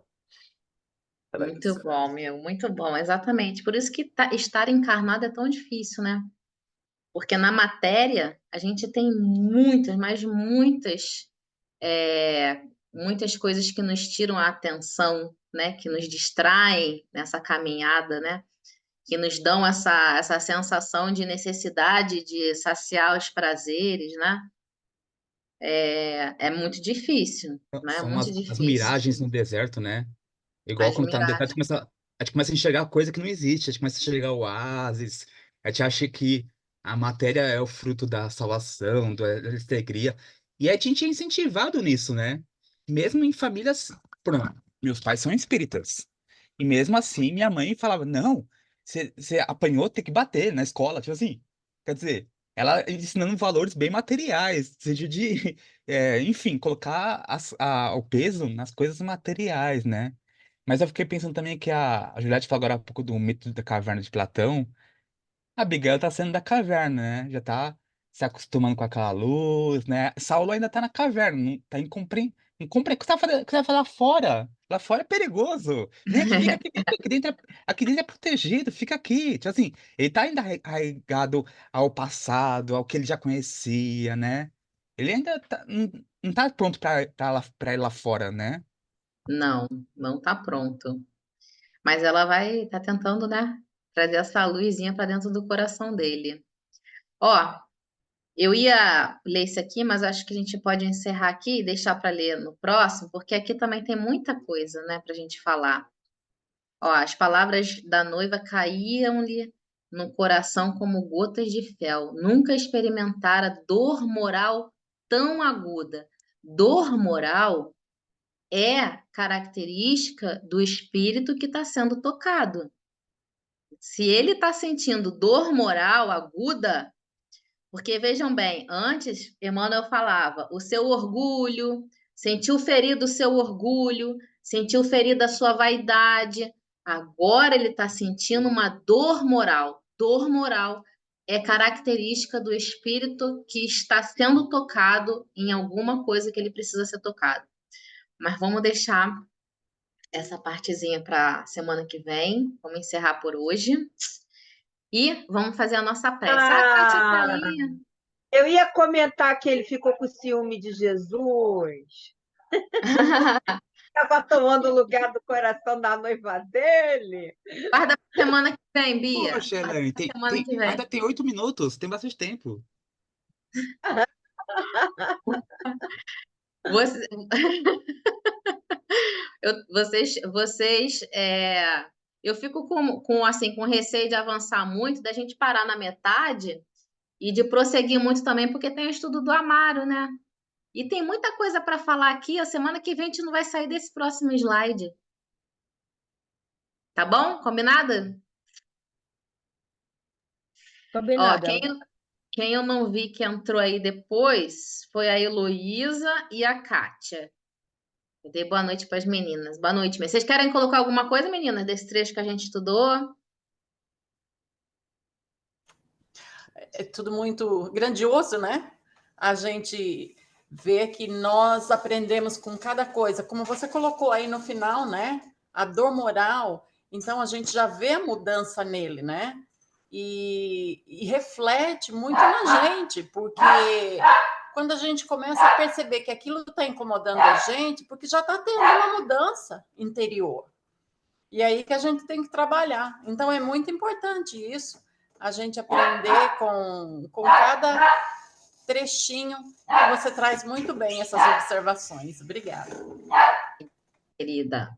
Era Muito isso. bom, meu, muito bom, exatamente. Por isso que estar encarnado é tão difícil, né? Porque na matéria a gente tem muitas, mas muitas coisas que nos tiram a atenção, né? Que nos distraem nessa caminhada, né? Que nos dão essa sensação de necessidade de saciar os prazeres, né? É muito difícil, né? São Muito as difícil. miragens no deserto, né? Igual quando tá no deserto, Admirar. a gente começa a enxergar coisa que não existe, a gente começa a enxergar oásis, a gente acha que a matéria é o fruto da salvação, da alegria. E a gente é incentivado nisso, né? Mesmo em famílias. Pronto, meus pais são espíritas. E mesmo assim, minha mãe falava: não, você apanhou, tem que bater na escola. Tipo assim, quer dizer, ela ensinando valores bem materiais, seja de, enfim, colocar o peso nas coisas materiais, né? Mas eu fiquei pensando também que a Juliette falou agora há pouco do mito da caverna de Platão. A Abigail tá saindo da caverna, né? Já tá se acostumando com aquela luz, né? Saulo ainda tá na caverna, não tá o que você vai fazer lá fora? Lá fora é perigoso. Vem aqui, fica aqui dentro é protegido, fica aqui. Tipo assim, ele tá ainda arraigado ao passado, ao que ele já conhecia, né? Ele ainda não tá pronto pra ir lá fora, né? Não, não tá pronto. Mas ela vai, tá tentando, né, trazer essa luzinha para dentro do coração dele. Ó, eu ia ler isso aqui, mas acho que a gente pode encerrar aqui e deixar para ler no próximo, porque aqui também tem muita coisa, né, para a gente falar. Ó, as palavras da noiva caíam-lhe no coração como gotas de fel. Nunca experimentara dor moral tão aguda. Dor moral é característica do espírito que está sendo tocado. Se ele está sentindo dor moral aguda, porque vejam bem, antes Emmanuel falava o seu orgulho, sentiu ferido o seu orgulho, sentiu ferida a sua vaidade. Agora ele está sentindo uma dor moral. Dor moral é característica do espírito que está sendo tocado em alguma coisa que ele precisa ser tocado. Mas vamos deixar essa partezinha para semana que vem. Vamos encerrar por hoje. E vamos fazer a nossa prece. Ah, a Kátia tá Ah, aí. eu ia comentar que ele ficou com ciúme de Jesus. Estava tomando o lugar do coração da noiva dele. Guarda pra semana que vem, Bia. Poxa, Guarda Elaine, pra semana que vem. ainda tem 8 minutos, tem bastante tempo. Você- eu fico assim, com receio de avançar muito, da gente parar na metade e de prosseguir muito também, porque tem o estudo do Amaro, né? E tem muita coisa para falar aqui. A semana que vem a gente não vai sair desse próximo slide. Tá bom? Combinado? Ó, Combinado. quem eu não vi que entrou aí depois foi a Heloísa e a Kátia. Eu dei boa noite para as meninas. Boa noite, meninas. Vocês querem colocar alguma coisa, meninas, desse trecho que a gente estudou? É tudo muito grandioso, né? A gente vê que nós aprendemos com cada coisa, como você colocou aí no final, né? A dor moral, então a gente já vê a mudança nele, né? E reflete muito na gente, porque quando a gente começa a perceber que aquilo está incomodando a gente, porque já está tendo uma mudança interior. E aí que a gente tem que trabalhar. Então é muito importante isso, a gente aprender com cada trechinho, que você traz muito bem essas observações. Obrigada. Querida.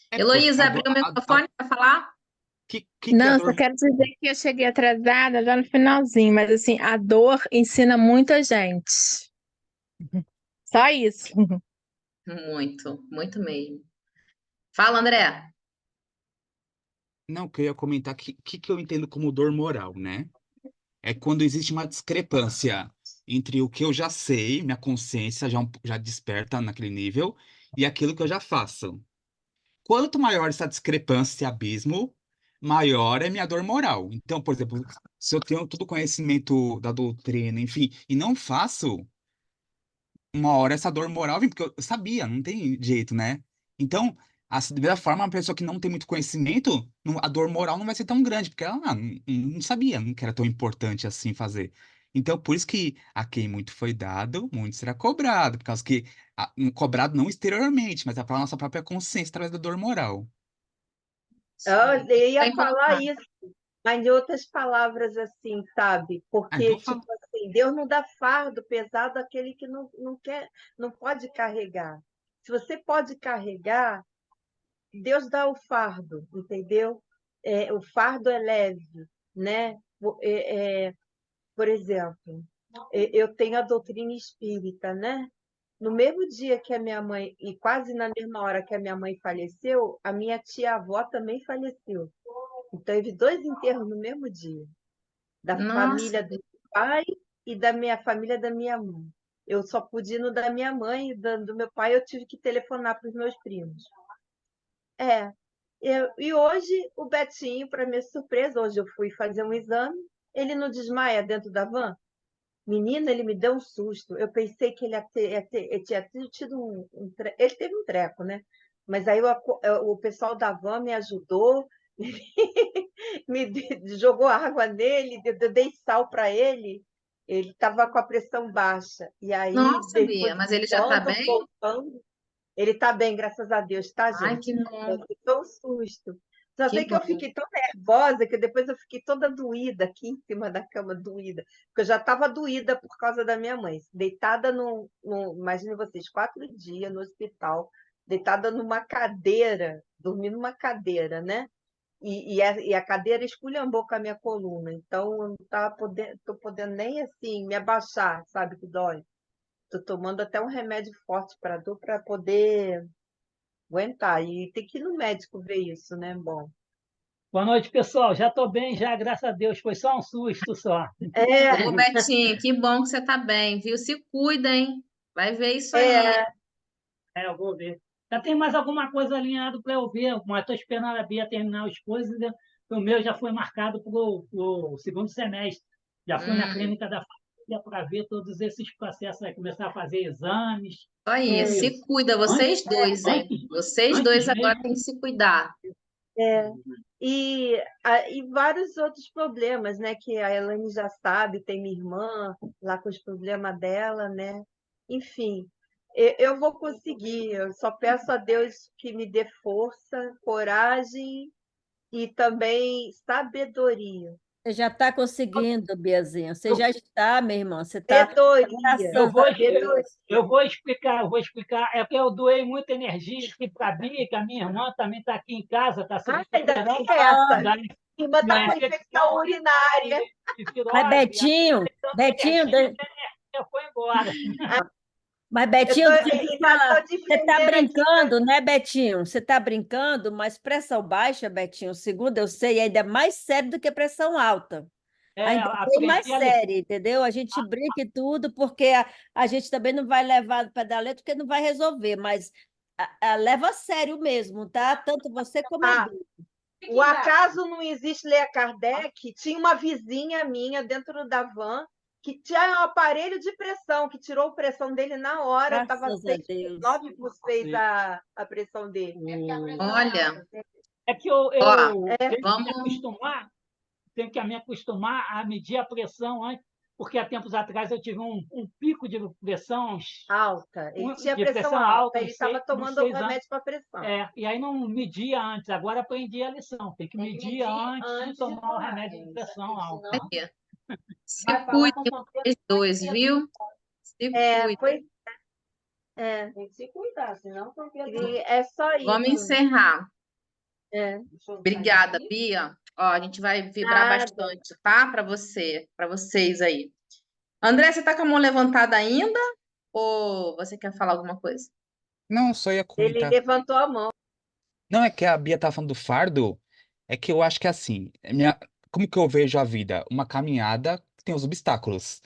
Porque Heloísa, abriu o microfone para falar? que a Não, dor só quero dizer que eu cheguei atrasada já no finalzinho, mas assim, a dor ensina muita gente. Só isso. Muito, muito mesmo. Fala, André. Não, que eu ia comentar que eu entendo como dor moral, né? É quando existe uma discrepância entre o que eu já sei, minha consciência já desperta naquele nível, e aquilo que eu já faço. Quanto maior essa discrepância, esse abismo, maior é minha dor moral. Então, por exemplo, se eu tenho todo o conhecimento da doutrina, enfim, e não faço, uma hora essa dor moral vem, porque eu sabia, não tem jeito, né? Então, da mesma forma, uma pessoa que não tem muito conhecimento, a dor moral não vai ser tão grande, porque ela não sabia, não que era tão importante assim fazer. Então, por isso que a quem muito foi dado, muito será cobrado, por causa que cobrado não exteriormente, mas é para nossa própria consciência através da dor moral. Eu ia Bem falar colocado. isso, mas em outras palavras assim, sabe? Então Porque, fala. tipo assim, Deus não dá fardo pesado àquele que não quer, não pode carregar. Se você pode carregar, Deus dá o fardo, entendeu? O fardo é leve, né? Por exemplo, eu tenho a doutrina espírita, né? No mesmo dia que a minha mãe, e quase na mesma hora que a minha mãe faleceu, a minha tia-avó também faleceu. Então, teve dois enterros no mesmo dia, da Nossa, família do meu pai e da minha família da minha mãe. Eu só pude ir no da minha mãe, e do meu pai eu tive que telefonar para os meus primos. É. E hoje o Betinho, para minha surpresa, hoje eu fui fazer um exame, ele não desmaia dentro da van? Menina, ele me deu um susto. Eu pensei que ele tinha tido ele teve um treco, né? Mas aí o pessoal da van me ajudou, jogou água nele, eu dei sal para ele. Ele estava com a pressão baixa. E aí, Nossa, depois, Bia, mas ele já tá quando bem? voltando, ele está bem, graças a Deus, tá, Ai, gente? que bom, Foi um susto. Só que sei que eu bom. fiquei tão nervosa que depois eu fiquei toda doída aqui em cima da cama, doída. Porque eu já estava doída por causa da minha mãe. Deitada imagine vocês, 4 dias no hospital, deitada numa cadeira, dormindo numa cadeira, né? E a cadeira esculhambou com a minha coluna. Então, eu não estava tô podendo nem assim me abaixar, sabe que dói. Estou tomando até um remédio forte para dor para poder aguentar. E tem que ir no médico ver isso, né? Bom. Boa noite, pessoal. Já estou bem, já, graças a Deus. Foi só um susto só. É, Ô, Betinho, que bom que você tá bem, viu? Se cuida, hein? Vai ver isso aí. Eu vou ver. Já tem mais alguma coisa alinhado para eu ver, mas estou esperando a Bia terminar as coisas. O meu já foi marcado para o segundo semestre. Já fui na Hum, clínica da família para ver todos esses processos, vai começar a fazer exames. isso aí, E se cuida, vocês dois, hein? antes, Vocês antes dois agora mesmo, têm que se cuidar. e vários outros problemas, né? Que a Elaine já sabe, tem minha irmã lá com os problemas dela, né? Enfim, eu vou conseguir. Eu só peço a Deus que me dê força, coragem e também sabedoria. Você já está conseguindo, Biazinha. Você eu, já está, minha irmã. Você está Sabedoria, eu abraçando vou, sabedoria. eu vou explicar. É que eu doei muita energia aqui para a Bia, que a minha irmã também está aqui em casa, está se Ainda recuperando tem essa. da A irmã está com infecção infecção urinária. de Mas, virose, a Betinho, Betinho, energia foi embora. mas, Betinho, deixa eu te Ainda falar. estou de Você está enfermeira aqui. brincando, né, Betinho? Você está brincando, mas pressão baixa, Betinho, segundo eu sei, ainda é mais sério do que pressão alta. Ainda bem mais Aprendi a lição. sério, entendeu? A gente brinca e tudo, porque a gente também não vai levar no pé da letra, porque não vai resolver, mas leva a sério mesmo, tá? Tanto você como a Ah, Bia. o acaso não existe Leia Kardec? Tinha uma vizinha minha dentro da van que tinha um aparelho de pressão, que tirou a pressão dele na hora, estava Graças a Deus. 9 por 6 a pressão dele. Olha, É que eu ó, tenho que me vamos. acostumar, a medir a pressão antes, porque há tempos atrás eu tive um pico de pressão, Alta. Ele tinha de pressão pressão alta, alta, ele estava uns tomando 6 anos. remédio para pressão. E aí não media antes, agora aprendi a lição. Tem que medir antes de tomar o remédio de pressão alta. Aí. Se cuidem vocês dois, viu? Se cuidem. Pois tem que se cuidar, senão é só isso. Vamos encerrar. É. Obrigada, Bia. Ó, a gente vai vibrar Nada. bastante, tá? Para vocês aí. André, você tá com a mão levantada ainda? Ou você quer falar alguma coisa? Não, só ia Ele comentar. levantou a mão. Não, é que a Bia tá falando do fardo, é que eu acho que é assim, como que eu vejo a vida? Uma caminhada que tem os obstáculos.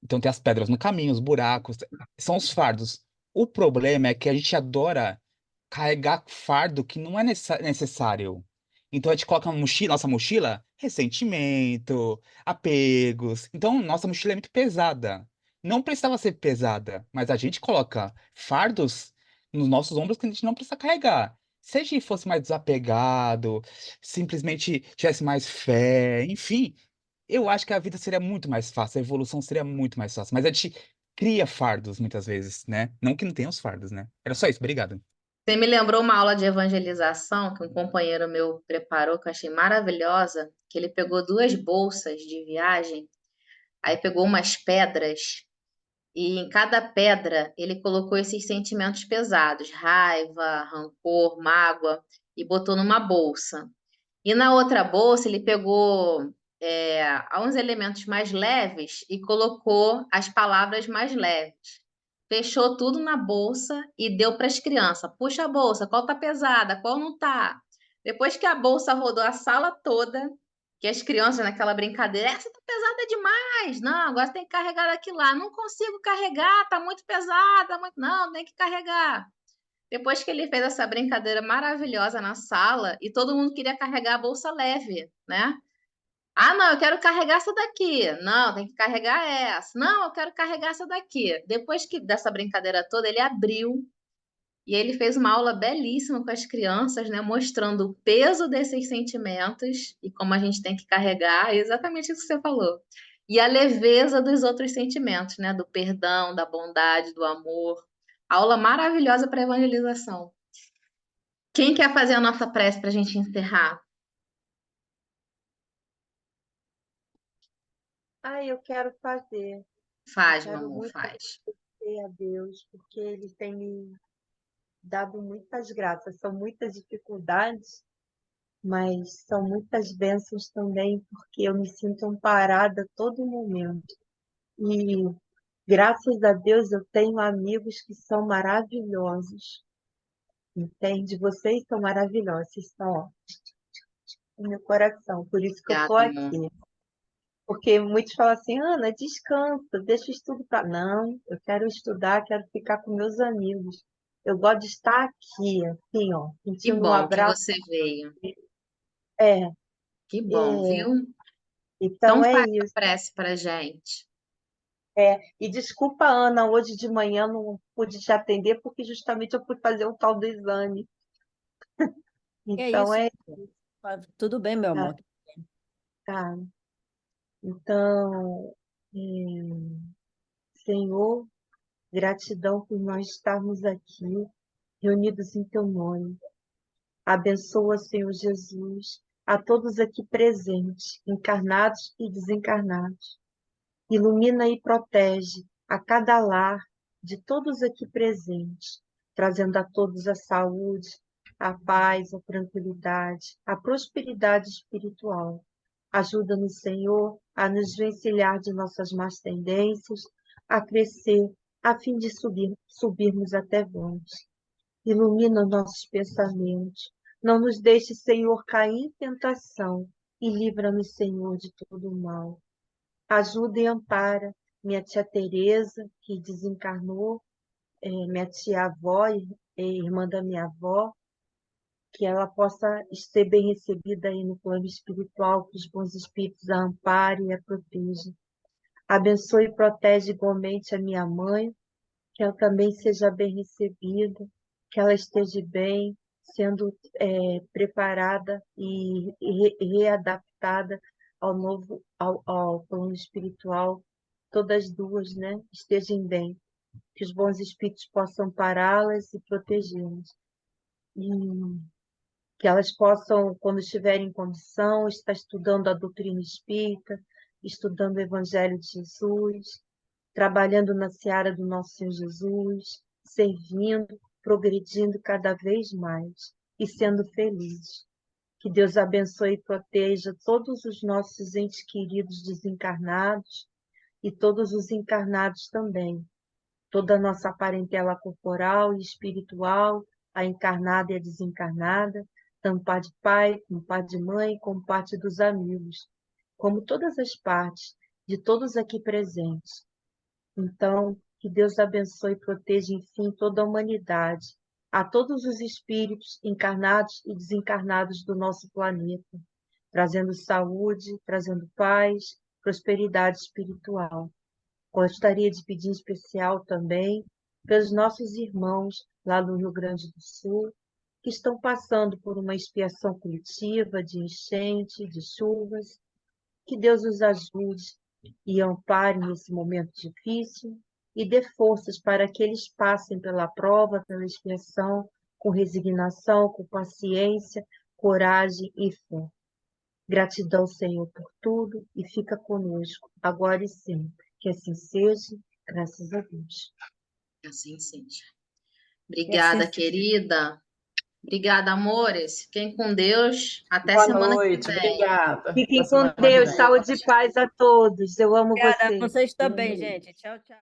Então tem as pedras no caminho, os buracos, são os fardos. O problema é que a gente adora carregar fardo que não é necessário. Então a gente coloca nossa mochila, ressentimento, apegos. Então nossa mochila é muito pesada. Não precisava ser pesada, mas a gente coloca fardos nos nossos ombros que a gente não precisa carregar. Se a gente fosse mais desapegado, simplesmente tivesse mais fé, enfim, eu acho que a vida seria muito mais fácil, a evolução seria muito mais fácil. Mas a gente cria fardos muitas vezes, né? Não que não tenha os fardos, né? Era só isso, obrigado. Você me lembrou uma aula de evangelização que um companheiro meu preparou, que eu achei maravilhosa, que ele pegou 2 bolsas de viagem, aí pegou umas pedras, e em cada pedra ele colocou esses sentimentos pesados, raiva, rancor, mágoa, e botou numa bolsa. E na outra bolsa ele pegou alguns elementos mais leves e colocou as palavras mais leves. Fechou tudo na bolsa e deu para as crianças. Puxa a bolsa, qual tá pesada, qual não tá? Depois que a bolsa rodou a sala toda, que as crianças naquela brincadeira, essa tá pesada demais. Não, agora tem que carregar daqui lá. Não consigo carregar, tá muito pesada. Não, tem que carregar. Depois que ele fez essa brincadeira maravilhosa na sala, e todo mundo queria carregar a bolsa leve, né? Ah, não, eu quero carregar essa daqui. Não, tem que carregar essa. Não, eu quero carregar essa daqui. Depois que dessa brincadeira toda, ele abriu e ele fez uma aula belíssima com as crianças, né, mostrando o peso desses sentimentos e como a gente tem que carregar, exatamente isso que você falou. E a leveza dos outros sentimentos, né, do perdão, da bondade, do amor. Aula maravilhosa para evangelização. Quem quer fazer a nossa prece para a gente encerrar? Eu quero fazer. Eu Faz, meu quero amor, muito faz. agradecer a Deus, porque Ele tem me dado muitas graças. São muitas dificuldades, mas são muitas bênçãos também, porque eu me sinto amparada a todo momento. E graças a Deus eu tenho amigos que são maravilhosos. Entende? Vocês são maravilhosos, vocês estão ó, no meu coração. Por isso que eu estou Obrigada, amor. aqui. Porque muitos falam assim, Ana, descansa, deixa o estudo para. Não, eu quero estudar, quero ficar com meus amigos. Eu gosto de estar aqui, assim, ó, Que sentindo um bom que abraço. você veio. É, Que bom, é, viu? então Então é faz a isso. prece para gente. E desculpa, Ana, hoje de manhã não pude te atender, porque justamente eu fui fazer o tal do exame. Que é Então isso? é, Tudo bem, meu tá, amor. tá. Então, Senhor, gratidão por nós estarmos aqui, reunidos em teu nome. Abençoa, Senhor Jesus, a todos aqui presentes, encarnados e desencarnados. Ilumina e protege a cada lar de todos aqui presentes, trazendo a todos a saúde, a paz, a tranquilidade, a prosperidade espiritual. Ajuda-nos, Senhor, a nos vencilhar de nossas más tendências, a crescer, a fim de subirmos até vós. Ilumina nossos pensamentos. Não nos deixe, Senhor, cair em tentação e livra-nos, Senhor, de todo mal. Ajuda e ampara minha tia Teresa, que desencarnou, minha tia-avó, irmã da minha avó, que ela possa ser bem recebida aí no plano espiritual, que os bons espíritos a amparem e a protejam. Abençoe e protege igualmente a minha mãe, que ela também seja bem recebida, que ela esteja bem, sendo preparada e readaptada ao plano espiritual, todas as duas, né, estejam bem, que os bons espíritos possam pará-las e protegê-las, e que elas possam, quando estiverem em condição, estar estudando a doutrina espírita, estudando o Evangelho de Jesus, trabalhando na seara do nosso Senhor Jesus, servindo, progredindo cada vez mais e sendo felizes. Que Deus abençoe e proteja todos os nossos entes queridos desencarnados e todos os encarnados também. Toda a nossa parentela corporal e espiritual, a encarnada e a desencarnada, tanto par de pai, como par de mãe, como parte dos amigos, como todas as partes de todos aqui presentes. Então, que Deus abençoe e proteja, enfim, toda a humanidade, a todos os espíritos encarnados e desencarnados do nosso planeta, trazendo saúde, trazendo paz, prosperidade espiritual. Gostaria de pedir em especial também pelos nossos irmãos lá no Rio Grande do Sul, que estão passando por uma expiação coletiva de enchente, de chuvas. Que Deus os ajude e ampare nesse momento difícil e dê forças para que eles passem pela prova, pela expiação, com resignação, com paciência, coragem e fé. Gratidão, Senhor, por tudo e fica conosco, agora e sempre. Que assim seja, graças a Deus. Assim seja. Que Obrigada, assim querida. Obrigada, amores. Fiquem com Deus. Até Boa semana que noite, vem. obrigada. Até Fiquem com semana que Deus, vem. saúde e paz a todos. Eu amo Obrigada a vocês. vocês também, gente. Tchau, tchau.